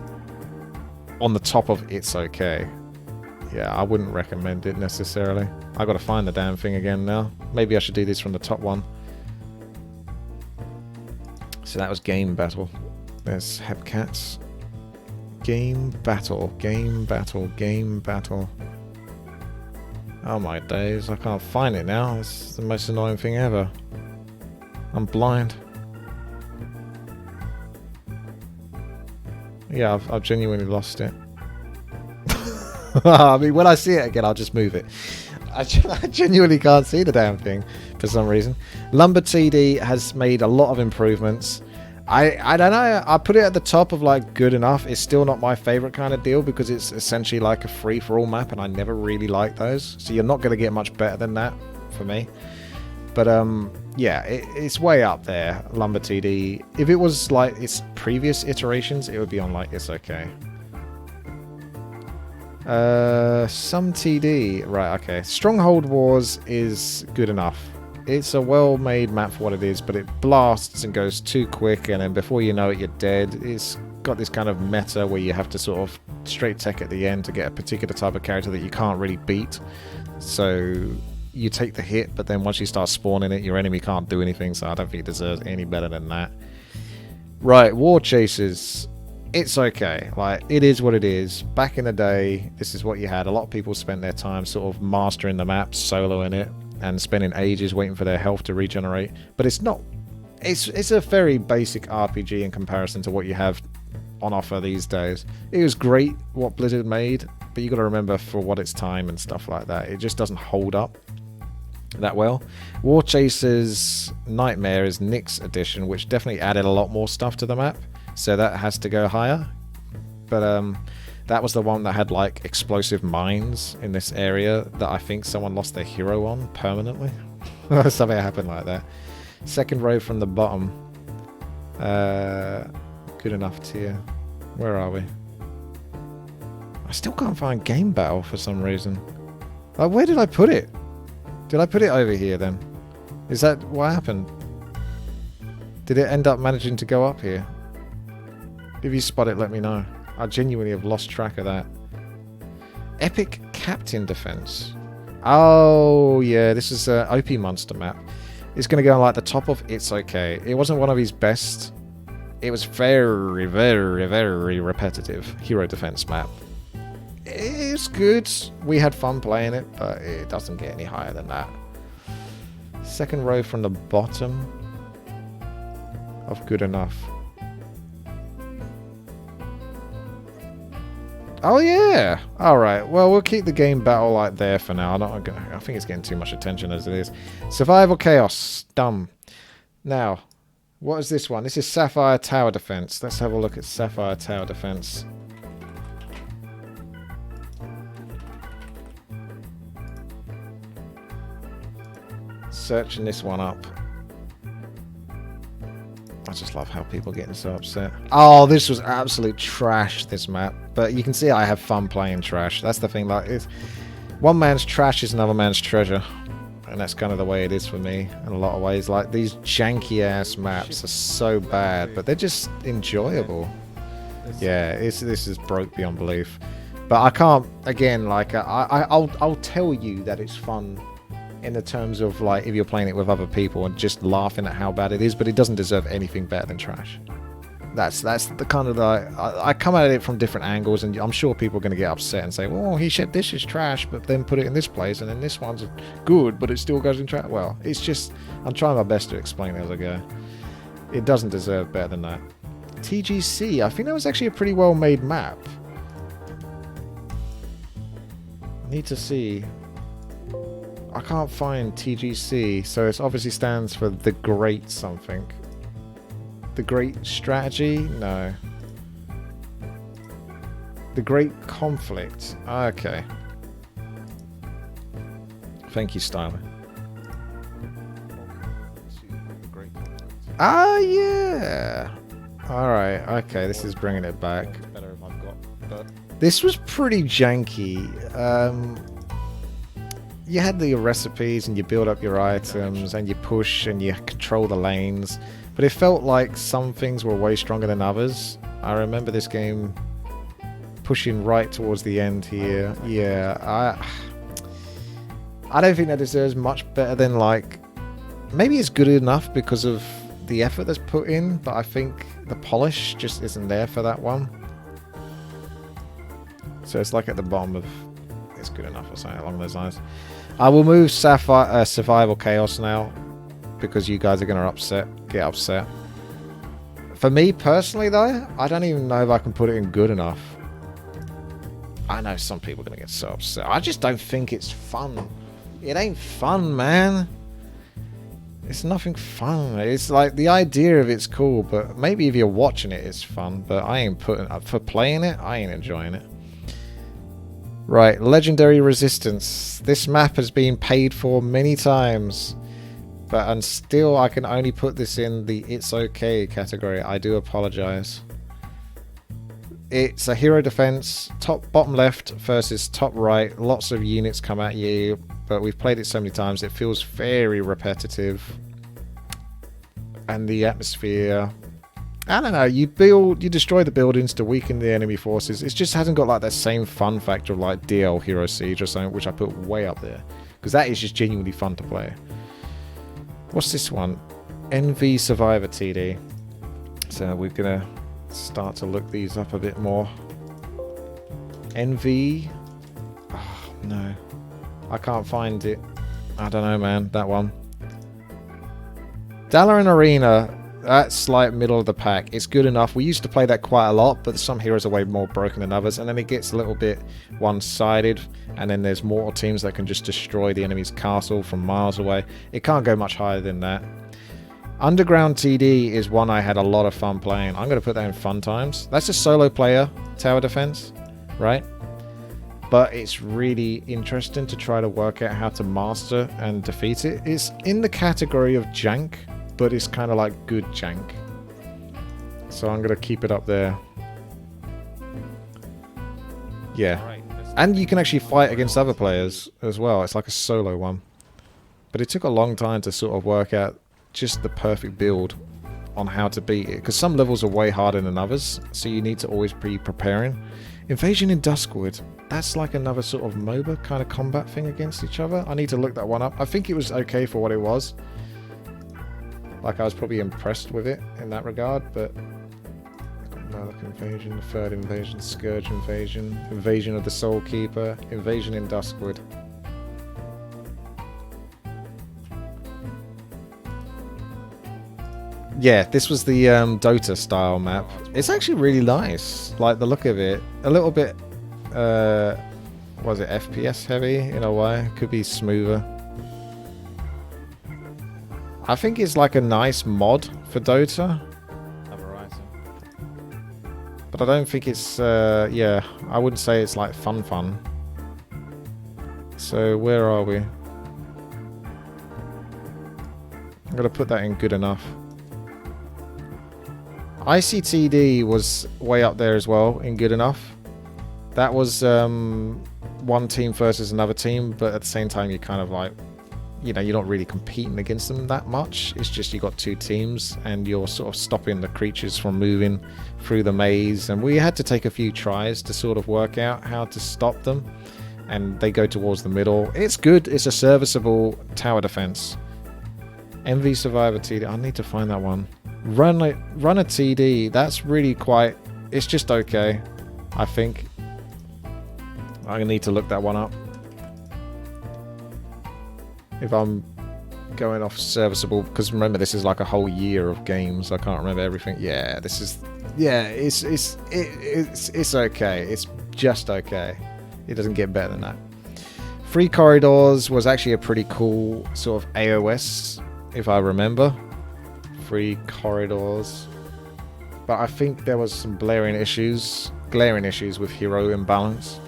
on the top of It's Okay. Yeah, I wouldn't recommend it necessarily. I gotta find the damn thing again now. Maybe I should do this from the top one. So that was Game Battle. There's Hepcats. Game Battle, Game Battle, Game Battle. Oh my days, I can't find it now. It's the most annoying thing ever. I'm blind. Yeah, I've genuinely lost it. I mean, when I see it again, I'll just move it. I genuinely can't see the damn thing for some reason. Lumber TD has made a lot of improvements. I don't know. I put it at the top of like good enough. It's still not my favorite kind of deal because it's essentially like a free-for-all map, and I never really like those. So you're not going to get much better than that for me. But yeah, it's way up there. Lumber TD. If it was like its previous iterations, it would be on like It's Okay. Some TD. Right, okay. Stronghold Wars is good enough. It's a well-made map for what it is, but it blasts and goes too quick, and then before you know it, you're dead. It's got this kind of meta where you have to sort of straight tech at the end to get a particular type of character that you can't really beat. So you take the hit, but then once you start spawning it, your enemy can't do anything, so I don't think it deserves any better than that. Right, War Chasers. It's okay. Like, it is what it is. Back in the day, this is what you had. A lot of people spent their time sort of mastering the map, soloing it, and spending ages waiting for their health to regenerate. But it's not... It's a very basic RPG in comparison to what you have on offer these days. It was great what Blizzard made, but you got to remember for what its time and stuff like that, it just doesn't hold up that well. War Chasers Nightmare is Nick's edition, which definitely added a lot more stuff to the map, so that has to go higher. But that was the one that had like explosive mines in this area that I think someone lost their hero on permanently. Something happened like that. Second row from the bottom. Good enough tier. Where are we? I still can't find game battle for some reason. Like, where did I put it? Did I put it over here then? Is that what happened? Did it end up managing to go up here? If you spot it, let me know. I genuinely have lost track of that. Epic Captain Defense. Oh, yeah, this is an OP Monster map. It's going to go on like the top of It's Okay. It wasn't one of his best. It was very, very, very repetitive hero defense map. It's good. We had fun playing it, but it doesn't get any higher than that. Second row from the bottom of good enough. Oh yeah! Alright, well we'll keep the game battle like there for now. I think it's getting too much attention as it is. Survival Chaos. Dumb. Now, what is this one? This is Sapphire Tower Defense. Let's have a look at Sapphire Tower Defense. Searching this one up. I just love how people are getting so upset. Oh, this was absolute trash, this map. But you can see I have fun playing trash. That's the thing. Like, one man's trash is another man's treasure. And that's kind of the way it is for me in a lot of ways. Like, these janky-ass maps are so bad, but they're just enjoyable. Yeah, this is broke beyond belief. But I can't, again, like, I'll tell you that it's fun in the terms of, like, if you're playing it with other people and just laughing at how bad it is, but it doesn't deserve anything better than trash. That's the kind of I come at it from different angles, and I'm sure people are going to get upset and say, well, he said this is trash, but then put it in this place, and then this one's good, but it still goes in trash. Well, it's just, I'm trying my best to explain it as I go. It doesn't deserve better than that. TGC, I think that was actually a pretty well made map. I need to see. I can't find TGC, so it obviously stands for the Great something. The Great Strategy? No. The Great Conflict. Okay. Thank you, Styler. Ah, yeah! Alright, okay, this is bringing it back. This was pretty janky. You had your recipes and you build up your items and you push and you control the lanes, but it felt like some things were way stronger than others. I remember this game pushing right towards the end here. Yeah, I don't think that deserves much better than, like, maybe it's good enough because of the effort that's put in, but I think the polish just isn't there for that one. So it's like at the bottom of it's good enough or something along those lines. I will move Survival Chaos now because you guys are going to get upset. For me personally though, I don't even know if I can put it in good enough. I know some people are going to get so upset. I just don't think it's fun. It ain't fun, man. It's nothing fun. It's like the idea of it's cool, but maybe if you're watching it, it's fun. But I ain't putting up for playing it. I ain't enjoying it. Right, Legendary Resistance. This map has been paid for many times, and still I can only put this in the It's Okay category. I do apologize. It's a hero defense, bottom left versus top right. Lots of units come at you, but we've played it so many times, it feels very repetitive. And the atmosphere, I don't know, you destroy the buildings to weaken the enemy forces. It just hasn't got like that same fun factor of like DL Hero Siege or something, which I put way up there. Because that is just genuinely fun to play. What's this one? NV Survivor TD. So we're going to start to look these up a bit more. NV. Oh, no. I can't find it. I don't know, man. That one. Dalaran Arena. That's like middle of the pack. It's good enough. We used to play that quite a lot, but some heroes are way more broken than others, and then it gets a little bit one-sided, and then there's mortal teams that can just destroy the enemy's castle from miles away. It can't go much higher than that. Underground TD is one I had a lot of fun playing. I'm going to put that in fun times. That's a solo player tower defense, right? But it's really interesting to try to work out how to master and defeat it. It's in the category of jank, but it's kind of like good jank. So I'm going to keep it up there. Yeah. And you can actually fight against other players as well. It's like a solo one. But it took a long time to sort of work out just the perfect build on how to beat it. Because some levels are way harder than others, so you need to always be preparing. Invasion in Duskwood. That's like another sort of MOBA kind of combat thing against each other. I need to look that one up. I think it was okay for what it was. Like, I was probably impressed with it in that regard, but... Murloc Invasion, the Third Invasion, Scourge Invasion, Invasion of the Soul Keeper, Invasion in Duskwood. Yeah, this was the Dota style map. It's actually really nice. Like, the look of it. A little bit, was it FPS heavy in a way? Could be smoother. I think it's like a nice mod for Dota. But I don't think it's, yeah, I wouldn't say it's like fun. So, where are we? I'm going to put that in good enough. ICTD was way up there as well in good enough. That was one team versus another team, but at the same time, you're kind of like, you know, you're not really competing against them that much. It's just you got two teams and you're sort of stopping the creatures from moving through the maze. And we had to take a few tries to sort of work out how to stop them. And they go towards the middle. It's good. It's a serviceable tower defense. MV Survivor TD. I need to find that one. Run a TD. That's really quite... It's just okay, I think. I need to look that one up. If I'm going off serviceable, because remember this is like a whole year of games. I can't remember everything. Yeah, this is, yeah, it's okay. It's just okay. It doesn't get better than that. Free Corridors was actually a pretty cool sort of AOS, if I remember. Free Corridors, but I think there was some glaring issues with hero imbalance.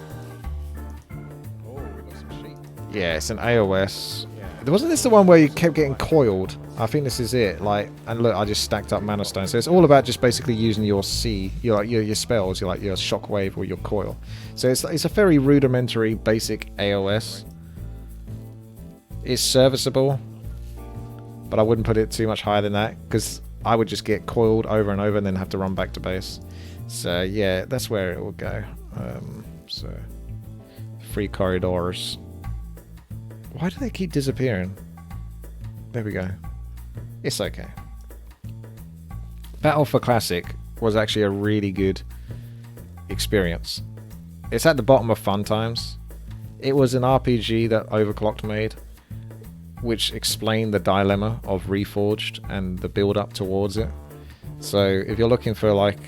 Oh, we got some sheep. Yeah, it's an AOS. Wasn't this the one where you kept getting coiled? I think this is it. Like, and look, I just stacked up mana stones. So it's all about just basically using your C, your spells, your shockwave or your coil. So it's a very rudimentary, basic AOS. It's serviceable, but I wouldn't put it too much higher than that because I would just get coiled over and over and then have to run back to base. So yeah, that's where it will go. So Free Corridors. Why do they keep disappearing? There we go. It's okay. Battle for Classic was actually a really good experience. It's at the bottom of Fun Times. It was an RPG that Overclocked made, which explained the dilemma of Reforged and the build up towards it. So if you're looking for like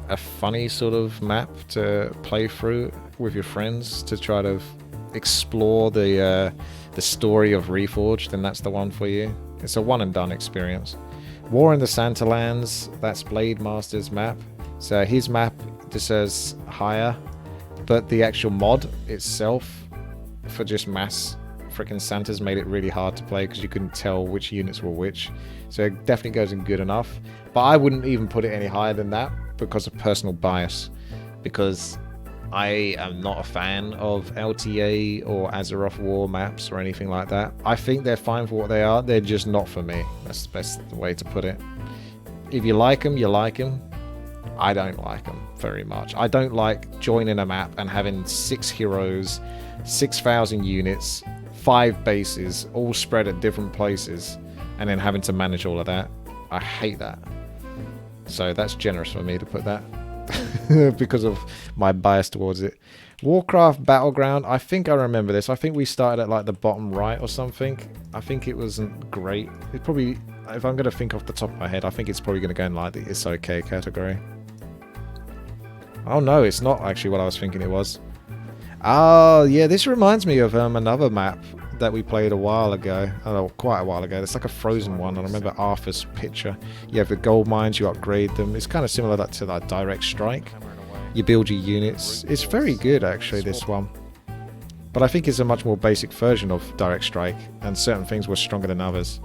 a funny sort of map to play through with your friends to try to explore the story of Reforged, then that's the one for you. It's a one and done experience. War in the Santalands, that's Blade Master's map. So his map just says higher, but the actual mod itself for just mass freaking Santas made it really hard to play because you couldn't tell which units were which. So it definitely goes in good enough. But I wouldn't even put it any higher than that because of personal bias. Because I am not a fan of LTA or Azeroth War maps or anything like that. I think they're fine for what they are. They're just not for me. That's the best way to put it. If you like them, you like them. I don't like them very much. I don't like joining a map and having 6 heroes, 6,000 units, 5 bases, all spread at different places, and then having to manage all of that. I hate that. So that's generous for me to put that. Because of my bias towards it. Warcraft Battleground, I think I remember this. I think we started at like the bottom right or something. I think it wasn't great. It probably, if I'm going to think off the top of my head, I think it's probably going to go in like the it's okay category. Oh no, it's not actually what I was thinking it was. Oh yeah, this reminds me of another map that we played a while ago. Oh, quite a while ago. It's like a frozen one. I remember Arthur's picture. You have the gold mines, you upgrade them. It's kind of similar to that Direct Strike. You build your units. It's very good actually, this one. But I think it's a much more basic version of Direct Strike, and certain things were stronger than others.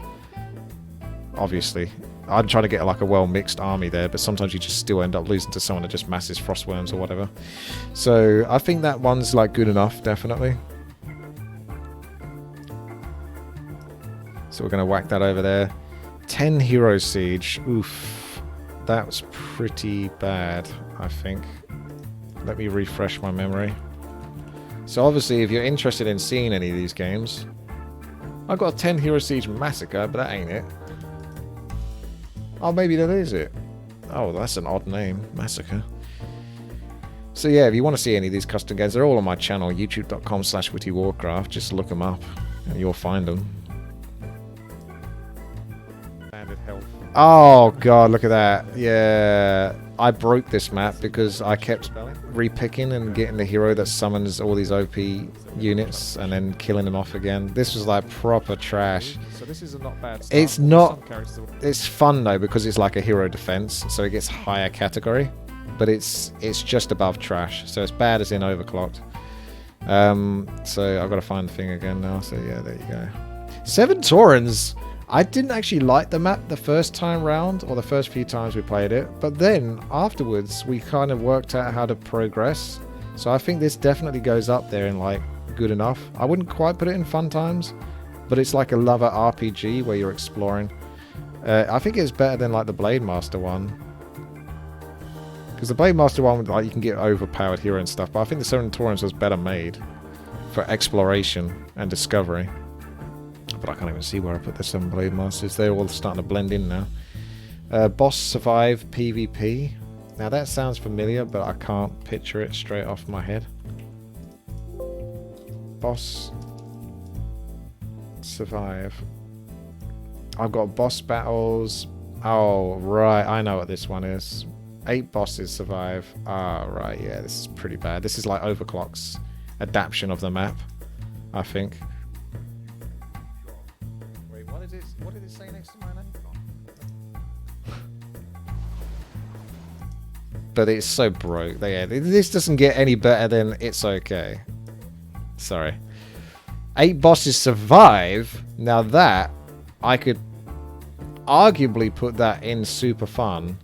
Obviously. I'm trying to get like a well-mixed army there, but sometimes you just still end up losing to someone that just masses frostworms or whatever. So I think that one's like good enough, definitely. So we're going to whack that over there. 10 Hero Siege. Oof. That was pretty bad, I think. Let me refresh my memory. So obviously, if you're interested in seeing any of these games, I've got a 10 Hero Siege Massacre, but that ain't it. Oh, maybe that is it. Oh, that's an odd name. Massacre. So yeah, if you want to see any of these custom games, they're all on my channel, youtube.com/WTiiWarcraft. Just look them up, and you'll find them. Oh god, look at that. Yeah, I broke this map because I kept repicking and getting the hero that summons all these OP units and then killing them off again. This was like proper trash. So this is a not bad start. It's not. It's fun though because it's like a hero defense, so it gets higher category, but it's just above trash. So it's bad as in overclocked. So I've got to find the thing again now. So yeah, there you go. 7 Taurens. I didn't actually like the map the first time round, or the first few times we played it, but then afterwards we kind of worked out how to progress. So I think this definitely goes up there in like good enough. I wouldn't quite put it in fun times, but it's like a lover RPG where you're exploring. I think it's better than like the Blade Master one, because the Blade Master one, like, you can get overpowered hero and stuff, but I think the 7 Taurens was better made for exploration and discovery. But I can't even see where I put the 7 Blade Masters. They're all starting to blend in now. Boss Survive PvP. Now that sounds familiar, but I can't picture it straight off my head. Boss Survive. I've got boss battles. Oh, right. I know what this one is. 8 bosses survive. Ah, right. Yeah, this is pretty bad. This is like Overclock's adaptation of the map, I think. What did it say next to my name? But it's so broke. Yeah, this doesn't get any better than it's okay. Sorry. 8 bosses survive. Now that, I could arguably put that in super fun.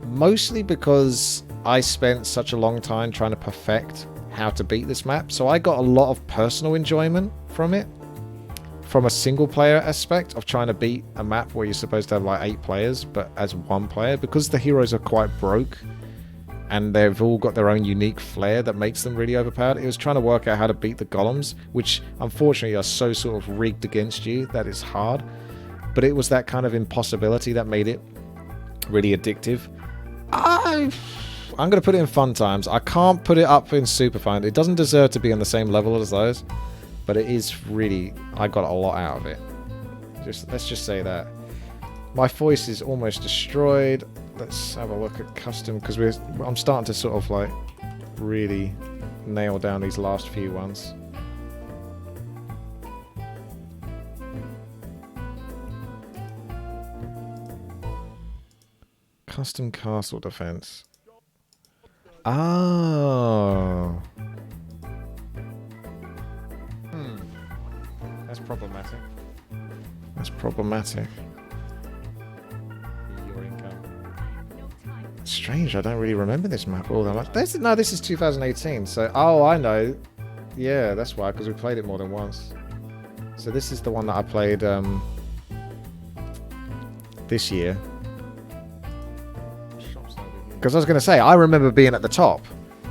Mostly because I spent such a long time trying to perfect how to beat this map. So I got a lot of personal enjoyment from it. From a single player aspect of trying to beat a map where you're supposed to have like 8 players, but as 1 player, because the heroes are quite broke and they've all got their own unique flair that makes them really overpowered. It was trying to work out how to beat the golems, which unfortunately are so sort of rigged against you that it's hard. But it was that kind of impossibility that made it really addictive. I'm going to put it in fun times. I can't put it up in super fun. It doesn't deserve to be on the same level as those. But it is really, I got a lot out of it. Let's just say that. My voice is almost destroyed. Let's have a look at custom, because I'm starting to sort of like really nail down these last few ones. Custom castle defense. Oh. That's problematic. That's problematic. Your income. Strange, I don't really remember this map all that much. No, this is 2018, so... Oh, I know. Yeah, that's why, because we played it more than once. So this is the one that I played this year. Because I was going to say, I remember being at the top.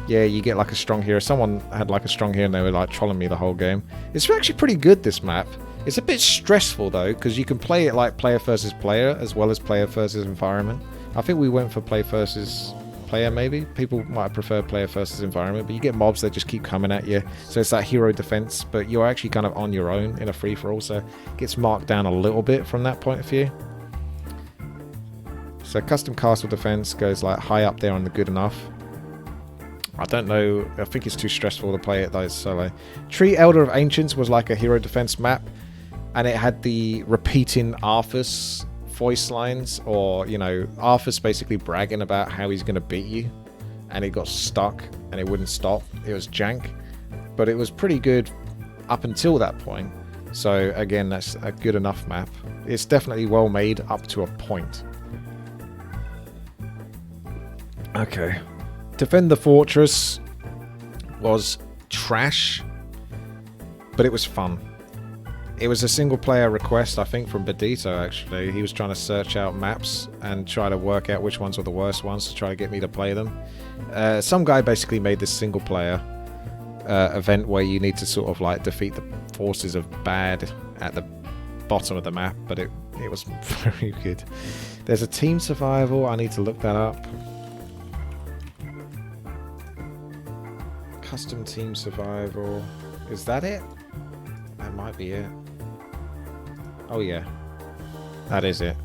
Yeah, you get like a strong hero. Someone had like a strong hero and they were like trolling me the whole game. It's actually pretty good, this map. It's a bit stressful though, because you can play it like player versus player as well as player versus environment. I think we went for play versus player maybe. People might prefer player versus environment, but you get mobs that just keep coming at you. So it's that hero defense, but you're actually kind of on your own in a free-for-all, so it gets marked down a little bit from that point of view. So custom castle defense goes like high up there on the good enough. I don't know, I think it's too stressful to play it though solo. Tree Elder of Ancients was like a hero defense map, and it had the repeating Arthas voice lines, or, you know, Arthas basically bragging about how he's going to beat you, and it got stuck and it wouldn't stop. It was jank, but it was pretty good up until that point. So again, that's a good enough map. It's definitely well made up to a point. Okay. Defend the Fortress was trash, but it was fun. It was a single player request, I think, from Bedito, actually. He was trying to search out maps and try to work out which ones were the worst ones to try to get me to play them. Some guy basically made this single player event where you need to sort of like defeat the forces of bad at the bottom of the map, but it was very good. There's a team survival, I need to look that up. Custom team survival. Is that it? That might be it. Oh yeah, that is it.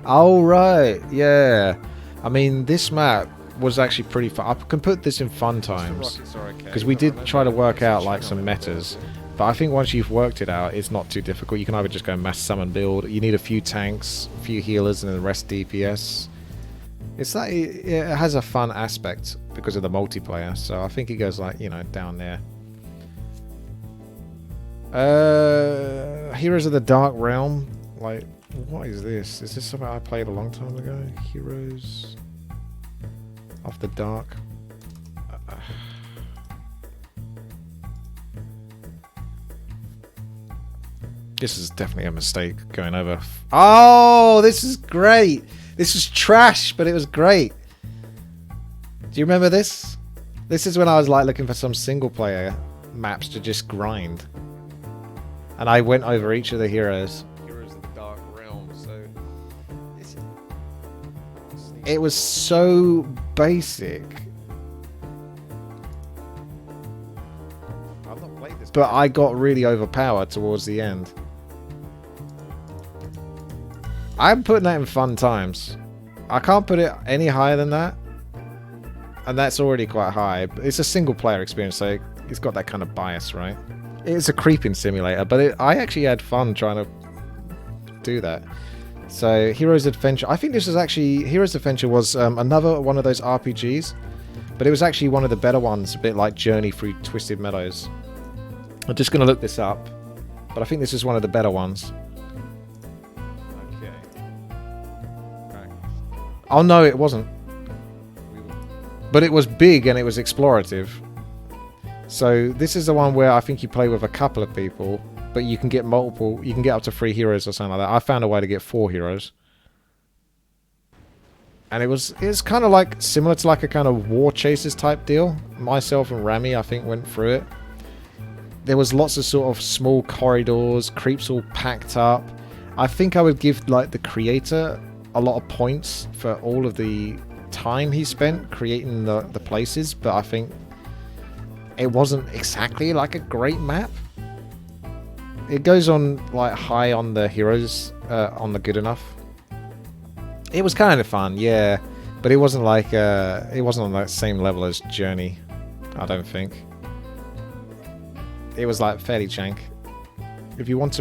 Oh right, yeah. I mean, this map was actually pretty fun. I can put this in fun times because we did try to work out like some metas, but I think once you've worked it out, it's not too difficult. You can either just go mass summon build. You need a few tanks, a few healers, and then the rest DPS. It's like it has a fun aspect because of the multiplayer. So I think it goes like, you know, down there. Heroes of the Dark Realm. Like, what is this? Is this something I played a long time ago? Heroes of the Dark. This is definitely a mistake going over. Oh, this is great. This was trash, but it was great. Do you remember this? This is when I was like looking for some single player maps to just grind. And I went over each of the heroes. Heroes of the Dark Realm, so it was so basic. I've not played this, but I got really overpowered towards the end. I'm putting that in fun times. I can't put it any higher than that. And that's already quite high. It's a single player experience, so it's got that kind of bias, right? It's a creeping simulator, but I actually had fun trying to do that. So, Heroes Adventure. I think this was actually... Heroes Adventure was another one of those RPGs. But it was actually one of the better ones, a bit like Journey Through Twisted Meadows. I'm just going to look this up. But I think this is one of the better ones. Okay. Oh no, it wasn't. But it was big and it was explorative. So this is the one where I think you play with a couple of people, but you can get multiple, you can get up to 3 heroes or something like that. I found a way to get 4 heroes. And it's kind of like similar to like a kind of War Chasers type deal. Myself and Rami, I think, went through it. There was lots of sort of small corridors, creeps all packed up. I think I would give like the creator a lot of points for all of the time he spent creating the places, but I think it wasn't exactly like a great map. It goes on like high on the heroes, on the good enough. It was kind of fun, yeah, but it wasn't like it wasn't on that same level as Journey, I don't think. It was like fairly jank. If you want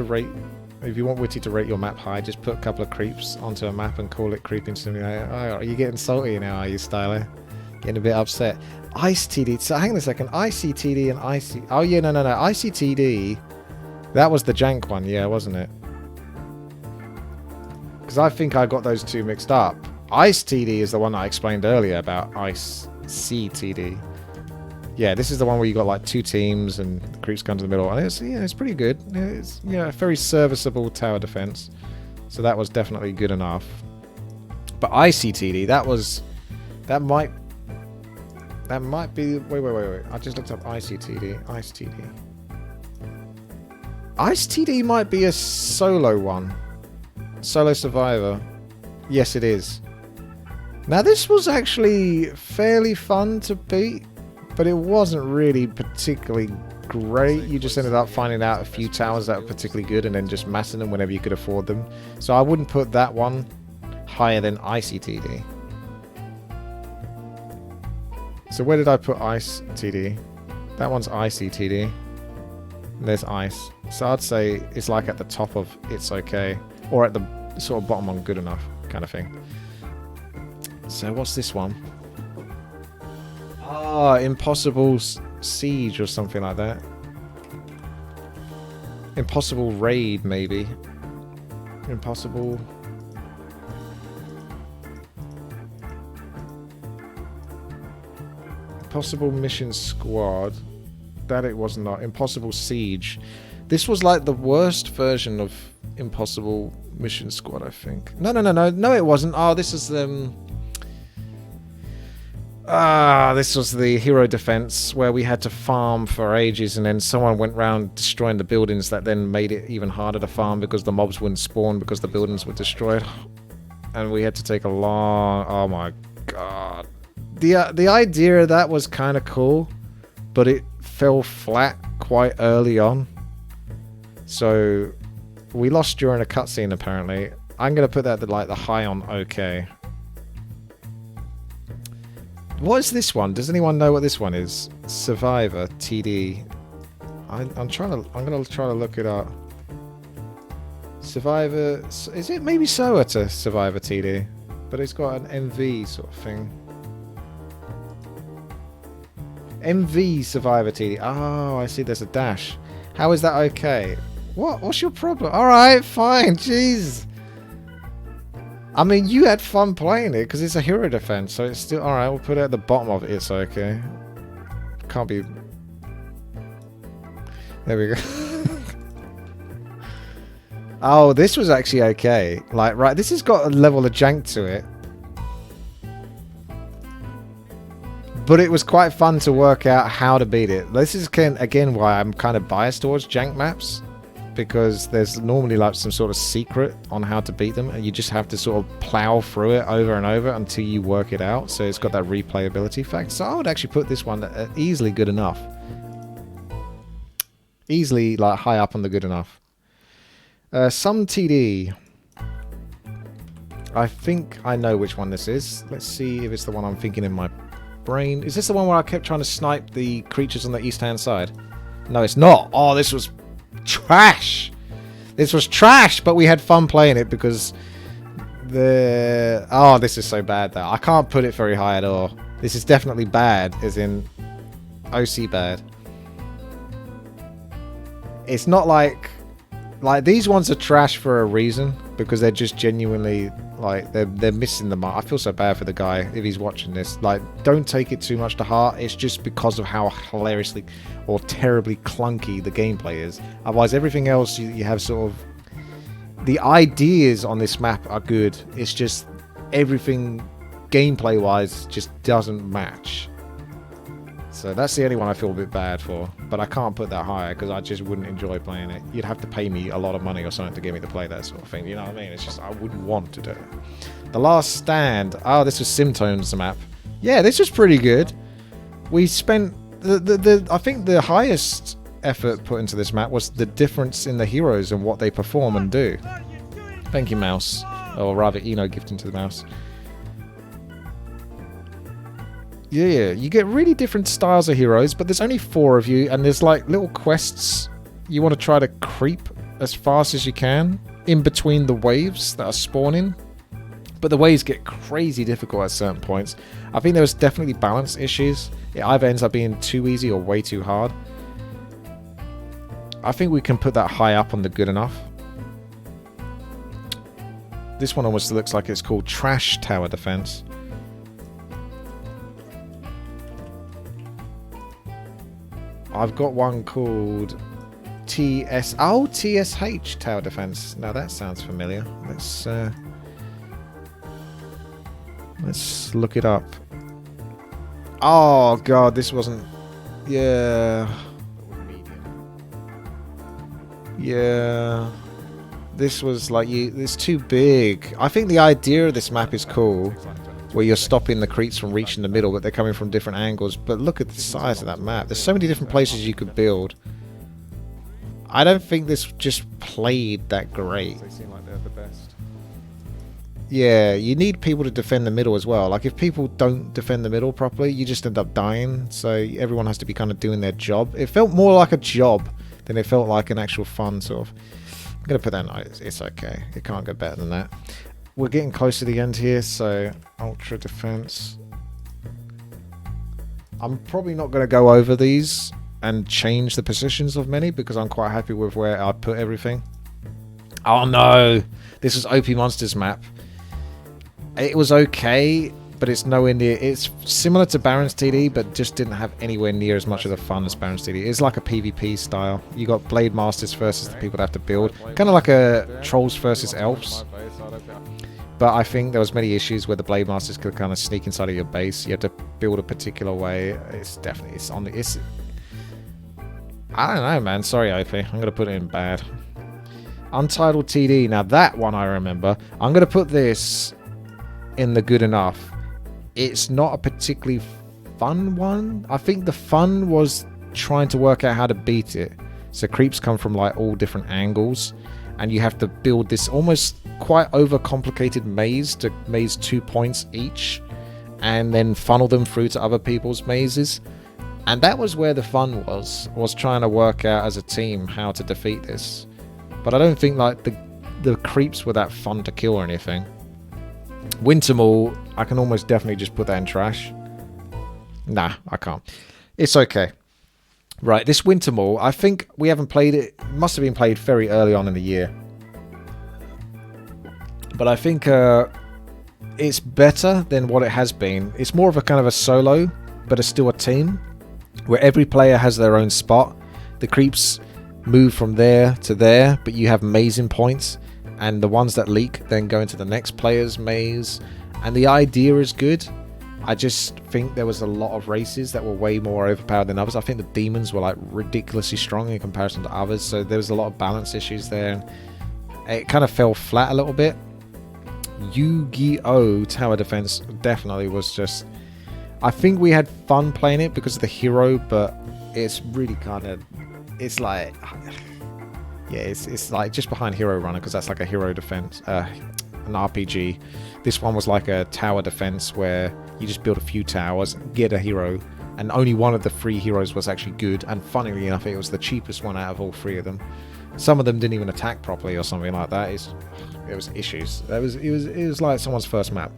Witty to rate your map high, just put a couple of creeps onto a map and call it Creeping Simulator. Oh, are you getting salty now, are you, Styler? Getting a bit upset. IceTD. So hang on a second. ICTD and IC... Oh, yeah, no. ICTD. That was the jank one, yeah, wasn't it? Because I think I got those two mixed up. IceTD is the one I explained earlier about IceCTD. Yeah, this is the one where you got like 2 teams and the creeps come to the middle. And it's pretty good. It's a very serviceable tower defense. So that was definitely good enough. But ICTD, that might be... Wait. I just looked up ICTD. IceTD. IceTD might be a solo one. Solo survivor. Yes, it is. Now, this was actually fairly fun to beat, but it wasn't really particularly great. You just ended up finding out a few towers that were particularly good and then just massing them whenever you could afford them. So I wouldn't put that one higher than ICTD. So where did I put IceTD? That one's ICTD. There's Ice. So I'd say it's like at the top of It's Okay. Or at the sort of bottom on Good Enough kind of thing. So what's this one? Ah, Impossible Siege or something like that. Impossible raid, maybe. Impossible. Impossible mission squad. That it was not. Impossible siege. This was like the worst version of Impossible Mission Squad, I think. No, it wasn't. Oh, this is this was the hero defense where we had to farm for ages, and then someone went around destroying the buildings. That then made it even harder to farm because the mobs wouldn't spawn because the buildings were destroyed, and we had to take a long. Oh my god, the idea of that was kind of cool, but it fell flat quite early on. So we lost during a cutscene apparently. I'm gonna put that at like the high on OK. What is this one? Does anyone know what this one is? Survivor TD. I'm gonna try to look it up. Survivor, is it maybe SOA to Survivor TD? But it's got an MV sort of thing. MV Survivor TD. Oh, I see there's a dash. How is that okay? What? What's your problem? Alright, fine, jeez. I mean, you had fun playing it because it's a hero defense, so it's still alright. We'll put it at the bottom of it. It's okay. Can't be. There we go. Oh, this was actually okay. Like, right, this has got a level of jank to it. But it was quite fun to work out how to beat it. This is, again, why I'm kind of biased towards jank maps. Because there's normally like some sort of secret on how to beat them, and you just have to sort of plow through it over and over until you work it out. So it's got that replayability fact. So I would actually put this one at easily good enough. Easily like high up on the good enough. Some TD. I think I know which one this is. Let's see if it's the one I'm thinking in my brain. Is this the one where I kept trying to snipe the creatures on the east-hand side? No, it's not. Oh, this was trash. This was trash, but we had fun playing it because oh, this is so bad though. I can't put it very high at all. This is definitely bad, as in OC bad. It's not like these ones are trash for a reason, because they're just genuinely like they're missing the mark. I feel so bad for the guy if he's watching this. Like, don't take it too much to heart. It's just because of how hilariously or terribly clunky the gameplay is. Otherwise, everything else you have sort of the ideas on this map are good. It's just everything gameplay wise just doesn't match. So that's the only one I feel a bit bad for, but I can't put that higher because I just wouldn't enjoy playing it. You'd have to pay me a lot of money or something to get me to play that sort of thing, you know what I mean? It's just, I wouldn't want to do it. The Last Stand. Oh, this was Simtones map. Yeah, this was pretty good. We spent, I think the highest effort put into this map was the difference in the heroes and what they perform and do. Thank you, mouse. Or rather, Eno gifting to the mouse. Yeah, you get really different styles of heroes, but there's only 4 of you, and there's like little quests you want to try to creep as fast as you can in between the waves that are spawning. But the waves get crazy difficult at certain points. I think there was definitely balance issues. It either ends up being too easy or way too hard. I think we can put that high up on the good enough. This one almost looks like it's called Trash Tower Defense. I've got one called TSH Tower Defense. Now that sounds familiar. Let's look it up. Oh god, this wasn't. Yeah. This was like it's too big. I think the idea of this map is cool, where you're stopping the creeps from reaching the middle, but they're coming from different angles. But look at the size of that map. There's so many different places you could build. I don't think this just played that great. They seem like they're the best. Yeah, you need people to defend the middle as well. Like, if people don't defend the middle properly, you just end up dying. So everyone has to be kind of doing their job. It felt more like a job than it felt like an actual fun sort of. I'm going to put that in. It's okay. It can't get better than that. We're getting close to the end here, so Ultra Defense. I'm probably not going to go over these and change the positions of many because I'm quite happy with where I put everything. Oh no, this is OP Monsters map. It was okay, but it's nowhere near. It's similar to Baron's TD, but just didn't have anywhere near as much of the fun as Baron's TD. It's like a PvP style. You got Blade Masters versus the people that have to build, kind of like a Trolls versus Elves. But I think there was many issues where the Blade Masters could kind of sneak inside of your base. You had to build a particular way. It's definitely I don't know, man. Sorry, OP. I'm gonna put it in bad. Untitled TD. Now that one I remember. I'm gonna put this in the good enough. It's not a particularly fun one. I think the fun was trying to work out how to beat it. So creeps come from like all different angles, and you have to build this almost quite overcomplicated maze to maze 2 points each, and then funnel them through to other people's mazes. And that was where the fun was trying to work out as a team how to defeat this. But I don't think like the creeps were that fun to kill or anything. Wintermall, I can almost definitely just put that in trash. Nah, I can't. It's okay. Right, this Wintermall, I think we haven't played it. It must have been played very early on in the year. But I think it's better than what it has been. It's more of a kind of a solo, but it's still a team, where every player has their own spot. The creeps move from there to there, but you have mazing points, and the ones that leak then go into the next player's maze. And the idea is good. I just think there was a lot of races that were way more overpowered than others. I think the demons were like ridiculously strong in comparison to others, so there was a lot of balance issues there, and it kind of fell flat a little bit. Yu-Gi-Oh! Tower Defense definitely was just... I think we had fun playing it because of the hero, but it's really kind of... It's like... Yeah, it's like just behind Hero Runner, because that's like a hero defense, an RPG. This one was like a tower defense where you just build a few towers, get a hero, and only one of the 3 heroes was actually good. And funnily enough, it was the cheapest one out of all 3 of them. Some of them didn't even attack properly or something like that. It was issues. It was like someone's first map.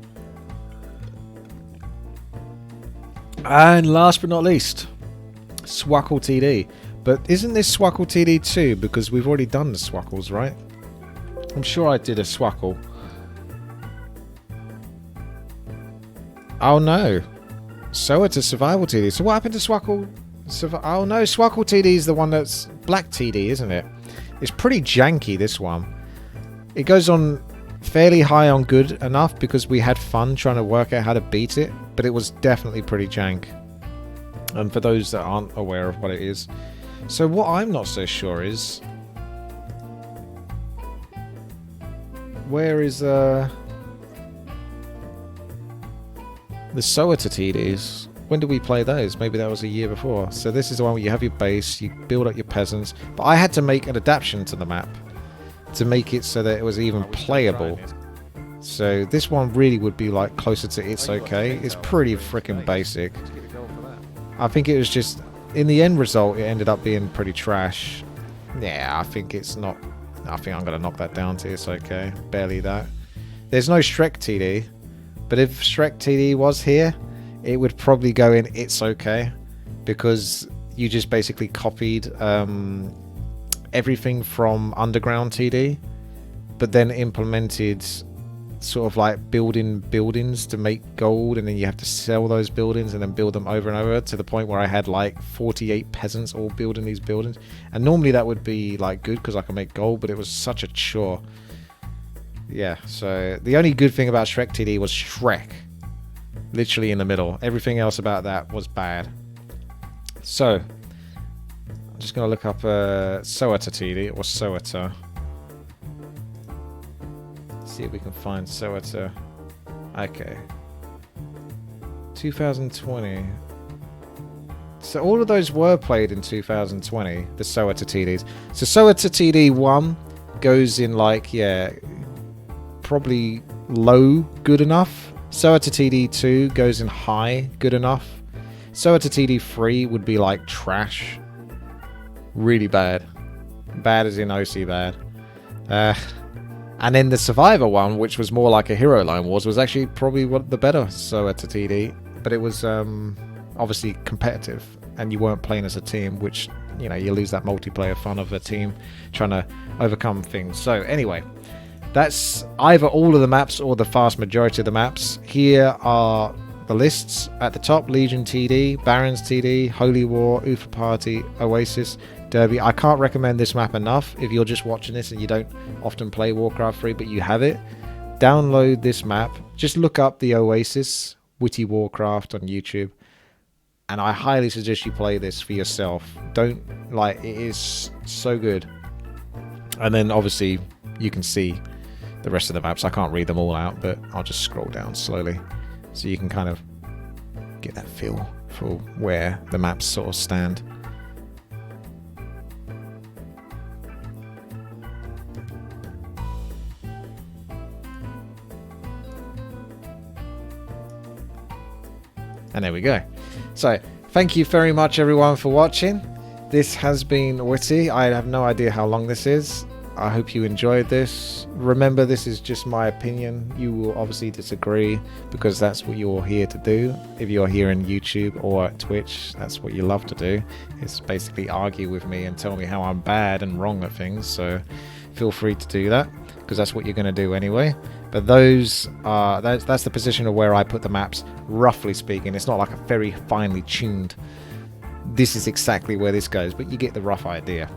And last but not least, Swackle TD. But isn't this Swackle TD too? Because we've already done the Swackles, right? I'm sure I did a Swackle. Oh no. So it's a survival TD. So what happened to Swackle? Oh no, Swackle TD is the one that's black TD, isn't it? It's pretty janky, this one. It goes on fairly high on good enough because we had fun trying to work out how to beat it. But it was definitely pretty jank. And for those that aren't aware of what it is. So what I'm not so sure is... Where is the Soata TDs? When did we play those? Maybe that was a year before. So this is the one where you have your base, you build up your peasants. But I had to make an adaptation to the map to make it so that it was even playable. So this one really would be like closer to It's Okay. It's pretty freaking basic. I think it was just... In the end result, it ended up being pretty trash. Yeah, I think it's not... I think I'm going to knock that down to It's Okay. Barely that. There's no Shrek TD. But if Shrek TD was here, it would probably go in It's Okay. Because you just basically copied everything from Underground TD. But then implemented... sort of like building buildings to make gold, and then you have to sell those buildings and then build them over and over, to the point where I had like 48 peasants all building these buildings. And normally that would be like good because I can make gold, but it was such a chore. Yeah, so the only good thing about Shrek TD was Shrek. Literally in the middle. Everything else about that was bad. So I'm just going to look up Soata TD or Soata. See if we can find Soata. Okay. 2020. So all of those were played in 2020, the Soata TDs. So Soata TD 1 goes in like, yeah, probably low good enough. Soata TD 2 goes in high good enough. Soata TD 3 would be like trash. Really bad. Bad as in OC bad. And then the Survivor one, which was more like a Hero Line Wars, was actually probably the better Soata TD. But it was obviously competitive and you weren't playing as a team, which, you know, you lose that multiplayer fun of a team trying to overcome things. So anyway, that's either all of the maps or the vast majority of the maps. Here are the lists at the top: Legion TD, Barons TD, Holy War, Ufa Party, Oasis, Derby. I can't recommend this map enough. If you're just watching this and you don't often play Warcraft 3 but you have it, download this map. Just look up the Oasis WTiiWarcraft on YouTube, and I highly suggest you play this for yourself. Don't, like, it is so good. And then obviously you can see the rest of the maps. I can't read them all out, but I'll just scroll down slowly so you can kind of get that feel for where the maps sort of stand. And there we go. So thank you very much everyone for watching. This has been Witty. I have no idea how long this is. I hope you enjoyed this. Remember, this is just my opinion. You will obviously disagree because that's what you're here to do. If you're here in YouTube or at Twitch, that's what you love to do. It's basically argue with me and tell me how I'm bad and wrong at things. So feel free to do that because that's what you're going to do anyway. But those are, that's the position of where I put the maps, roughly speaking. It's not like a very finely tuned, this is exactly where this goes, but you get the rough idea.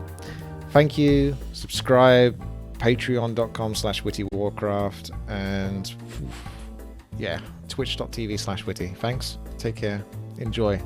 Thank you. Subscribe. Patreon.com/WTiiWarcraft, and yeah, twitch.tv/Witty. Thanks. Take care. Enjoy.